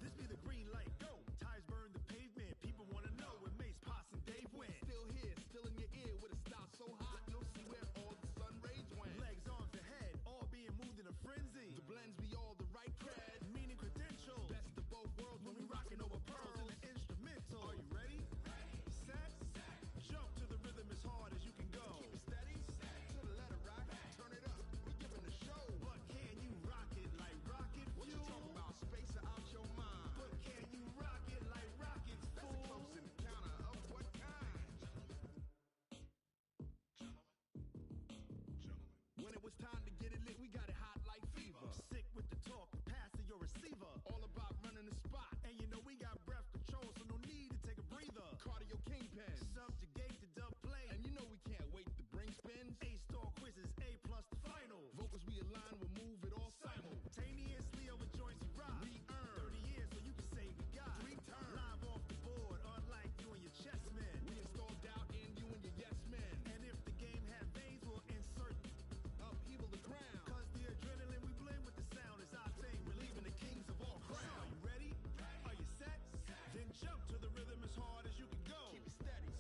This be receiver. All about running the spot. And you know we got breath control, so no need to take a breather. Cardio kingpin. Subjugate the dub play. And you know we can't wait to bring spins. A-star quizzes, A plus the final. Vocals we align, we'll move it all simultaneously over joints and rock. We earn 30 years, so you can say we got 3 turns. Live off the board, unlike you and your chess men. We install doubt in you and your yes men. And if the game had veins, we'll insert upheaval the ground. Cause the adrenaline we blend with the sound is our thing. We're leaving the kings of all crowns. So are you ready? Are you set? Then jump to the rhythm as hard as you can go. Keep it steady.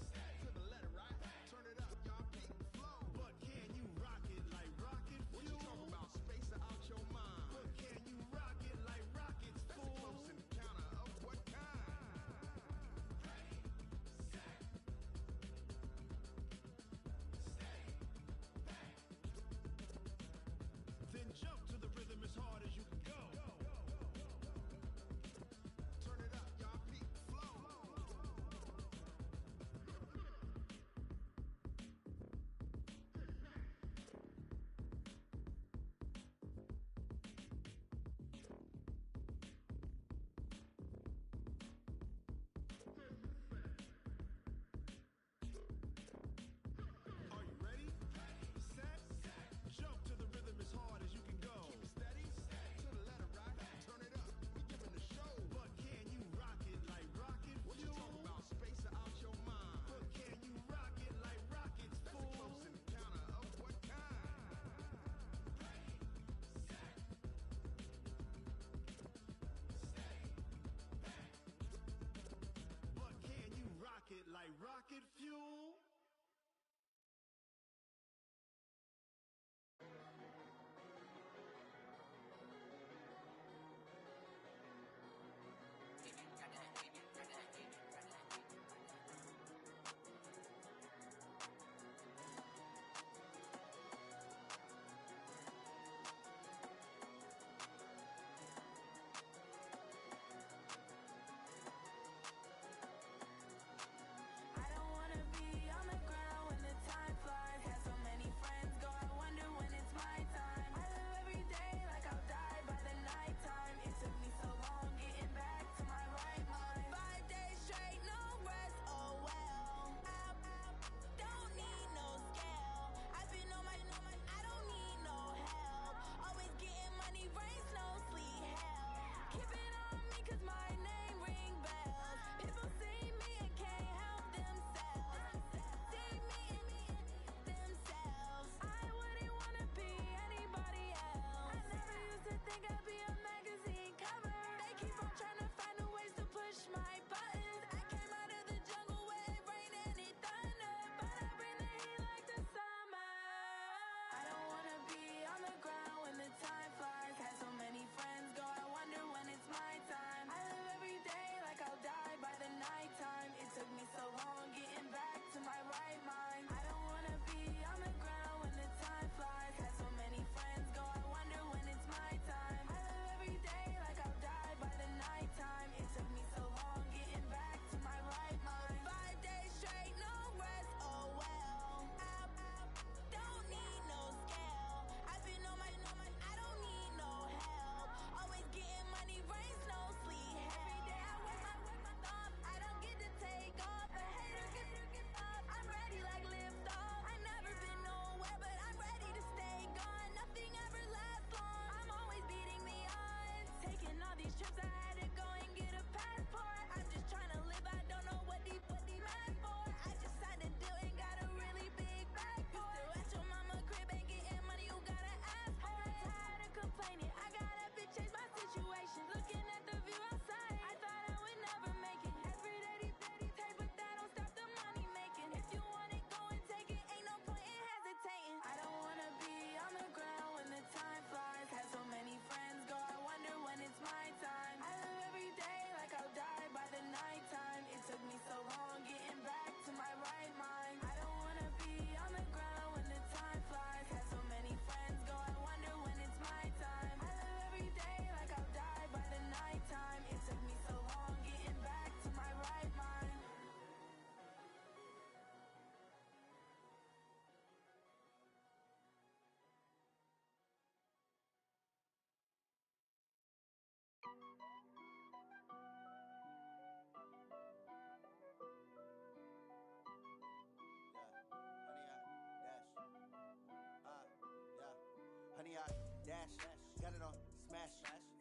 dash. Got it on smash.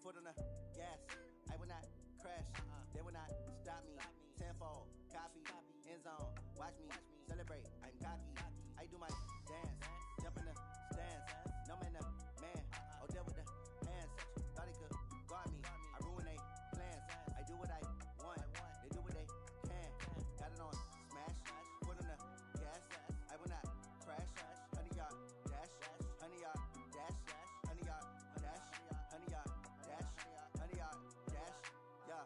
Foot on the gas. I will not crash. They will not stop me. Tenfold, copy, end zone. Watch me celebrate. I'm cocky. I do my dance. Jump in the stands. No man, the man. Oh, deal with the hands. Thought he could guard me. I ruin they plans. I do what I want. They do what they can. Got it on smash. Foot on the gas. I will not crash. 100 yard dash. 100 yard dash. 100 yard dash. 100 yard dash. 100 yard dash. Yeah.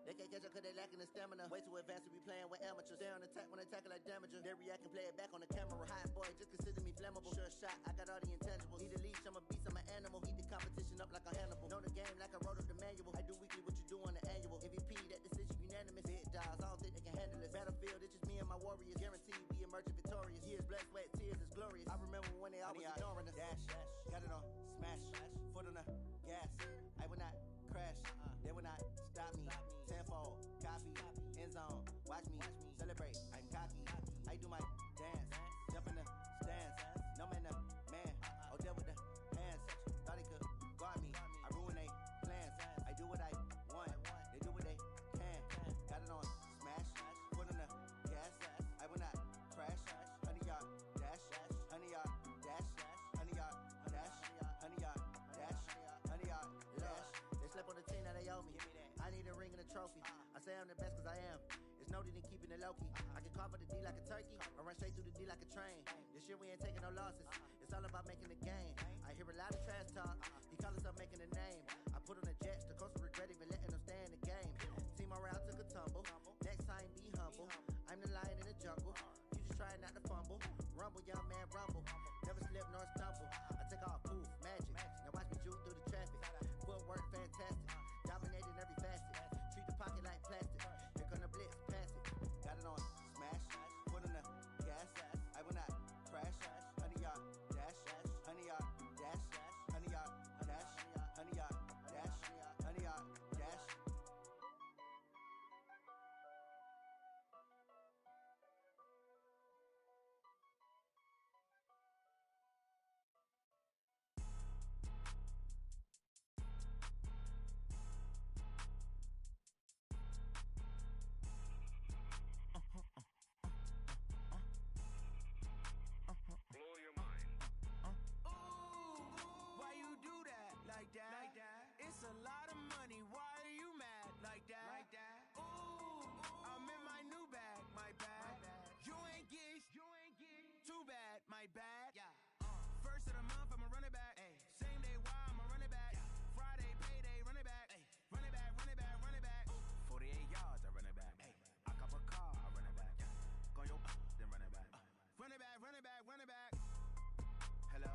They can't catch up cause they lacking the stamina. Way too advanced to be playing with amateurs. Stay on attack when they tackle like damager. They react and play it back on the camera. Hot boy, just consider me flammable. Sure shot, I got all the intangibles. Need a leash, I'm a beast, I'm an animal. Heat the competition up like a Hannibal. Know the game like I wrote up the manual. I do weekly what you do on the annual. MVP, that decision unanimous. Big dials, I don't think they can handle it. Battlefield, it's just me and my warriors. Guaranteed we emerging victorious. Years, blood, sweat, tears, is glorious. I remember when they always ignoring us. Dash, got it on smash. Foot on the gas. I will not crash. They will not stop me. Tenfold, copy, end zone. Watch me celebrate. I'm cocky. I do my dance. Jump in the stands. No man, the man. Oh, deal with the hands. Thought he could guard me. I ruin they plans. I do what I want. They do what they can. Got it on smash. Foot on the gas. I will not crash. 100 yard dash. 100 yard dash. 100 yard dash. 100 yard dash. 100 yard dash. They slept on the team that they owe me. I need a ring and a trophy. I say I'm the best cause I am. It's noted in keeping it low-key. I can carve up the D like a turkey or run straight through the D like a train. This year we ain't taking no losses. It's all about making the game. I hear a lot of trash talk. He call himself making a name. I put on the jets. The coach will regret even letting them stay in the game. Team morale took a tumble. Next time be humble. I'm the lion in the jungle. You just try not to fumble. Rumble, young man, rumble. Never slip nor stumble. I take off poof, magic. Now watch me juke through the traffic. Footwork fantastic. Dominating every facet. Treat the pocket like plastic. Here come the blitz, pass it. Got it on smash. Foot on the gas. I will not crash. 100 yard dash. 100 yard dash. 100 yard dash. 100 yard dash. 100 yard dash. Blow your mind. Why you do that? Like that? Like that? It's a lot of money. Why are you mad? Like that? Like that? Ooh, I'm in my new bag. My bad. You ain't get. Too bad. My bad. Yeah. First of the month, I'ma run it back. Ay. Same day, why I'ma run it back. Friday, payday, run it back. Ay. Run it back, run it back, run it back. 48 yards, I run it back. Ay. I cop a car, I run it back. Go your then run it back. Run it back, run it back, run it back. Hello?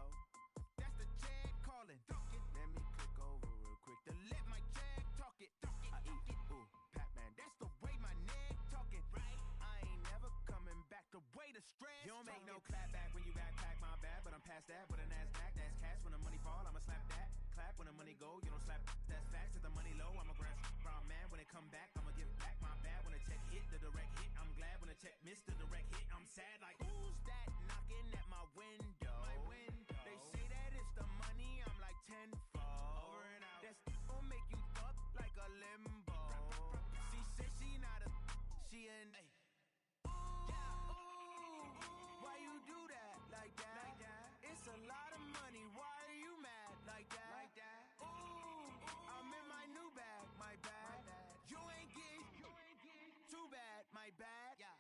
That's the jag calling. Let me click over real quick to let my jag talk it. I eat, ooh, Pac-Man. That's the way my neck talking. Right? I ain't never coming back. The way the stress. You don't make no clap back when you backpack my bad, but I'm past that. But a NASDAQ, that's cash. When the money fall, I'ma slap that. Clap when the money go, you don't slap. That's facts. If the money low, I'ma grab brown man. When it come back, I'ma give back my bad. When the check hit, the direct hit. I'm glad when the check missed the direct hit. I'm sad like who's that knocking at my window? My window. They say that it's the money. I'm like tenfold. Over and out. That's gon' make you fuck like a limbo. She said she not a. She an. Why you do that? Like that? Like that? It's a lot of money. Why are you mad? Like that? Like that? Ooh, I'm in my new bag. My bad. You ain't get. Too bad. My bad. Yeah.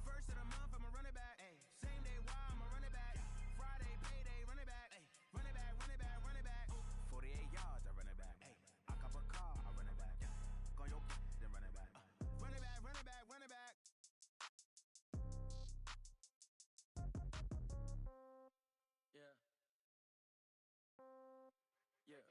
First of the month, I'ma run it back. Ay. Same day, why I'ma run it back. Friday, payday, run it back. Ay. Run it back, run it back, run it back. 48 yards, I run it back. Ay. I cop a car, I run it back. Go your then run it back. Run it back, run it back, run it back. Yeah. Yeah.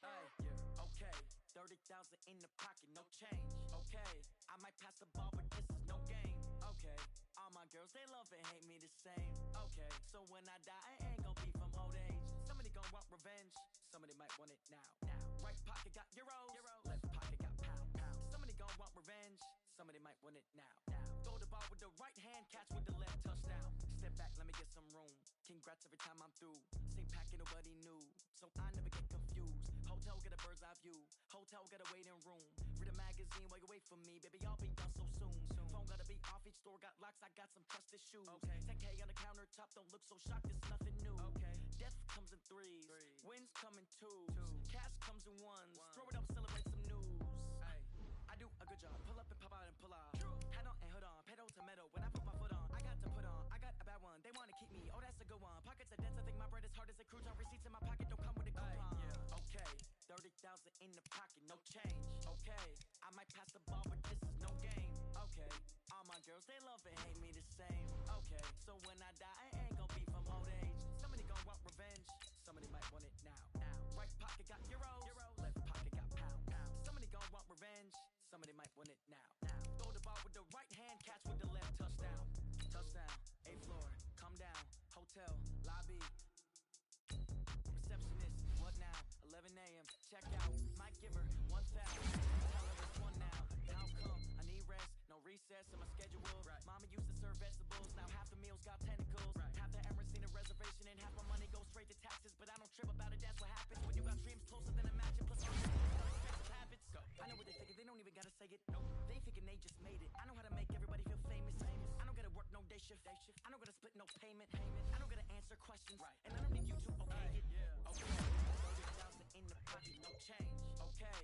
Ay, yeah. Okay. 30,000 in the pocket, no change. Okay. I might pass the ball, but this is no game. Okay. All my girls, they love and hate me the same. Okay. So when I die, I ain't gon' be from old age. Somebody gon' want revenge. Somebody might want it now. Right pocket got euros. Left pocket got pound. Somebody gon' want revenge. Somebody might want it now. Throw the ball with the right hand, catch with the left, touchdown. Step back, let me get some room. King grab scratch every time I'm through. Same packet, nobody knew, so I never get confused. Hotel, get a bird's eye view. Hotel, get a waiting room. Read a magazine while you wait for me, baby, I'll be done so soon. Phone gotta be off, each store got locks, I got some trusted shoes. 10K on the countertop, don't look so shocked, it's nothing new. Death comes in threes, wins come in twos, cash comes in ones. Throw it up, celebrate some news. I do a good job, pull up and pop out and pull out. Hat on and hood on, pedal to metal. When I put my foot on, I got to put on. I got a bad one, they wanna keep me. Oh, that's a good one. Pockets are dense, I think my bread is hard as a crouton. Receipts in my pocket don't come with a coupon. Okay, 30,000 in the pocket, no change. Okay, I might pass the ball, but this is no game. Okay, all my girls, they love and hate me the same. Okay, so when I die, I ain't gon' be from old age. Somebody gon' want revenge, somebody might want it now. Right pocket got euros, left pocket got pounds. Somebody gon' want revenge, somebody might want it now. Throw the ball with the right hand, catch with the left, touchdown. Touchdown, 8th floor, come down, hotel, lobby. Receptionist, what now? 11 a.m., check out. Might give her 1,000. Tell her it's one now. How come? I need rest, no recess in my schedule. Mama used to serve vegetables, now half the meals got tentacles. Half the Emirates seen a reservation and half my money goes straight to taxes. But I don't trip about it, that's what happens when you got dreams closer than imagine. Plus all unexpected habits. I know what they thinking, they don't even gotta say it. No, they thinking they just made it. I know how to make everybody feel famous. I don't gotta work no day shift. I don't gotta split no payment. I don't gotta answer questions, and I don't need you to okay it. Okay, 30,000 in the pocket, no change. Okay,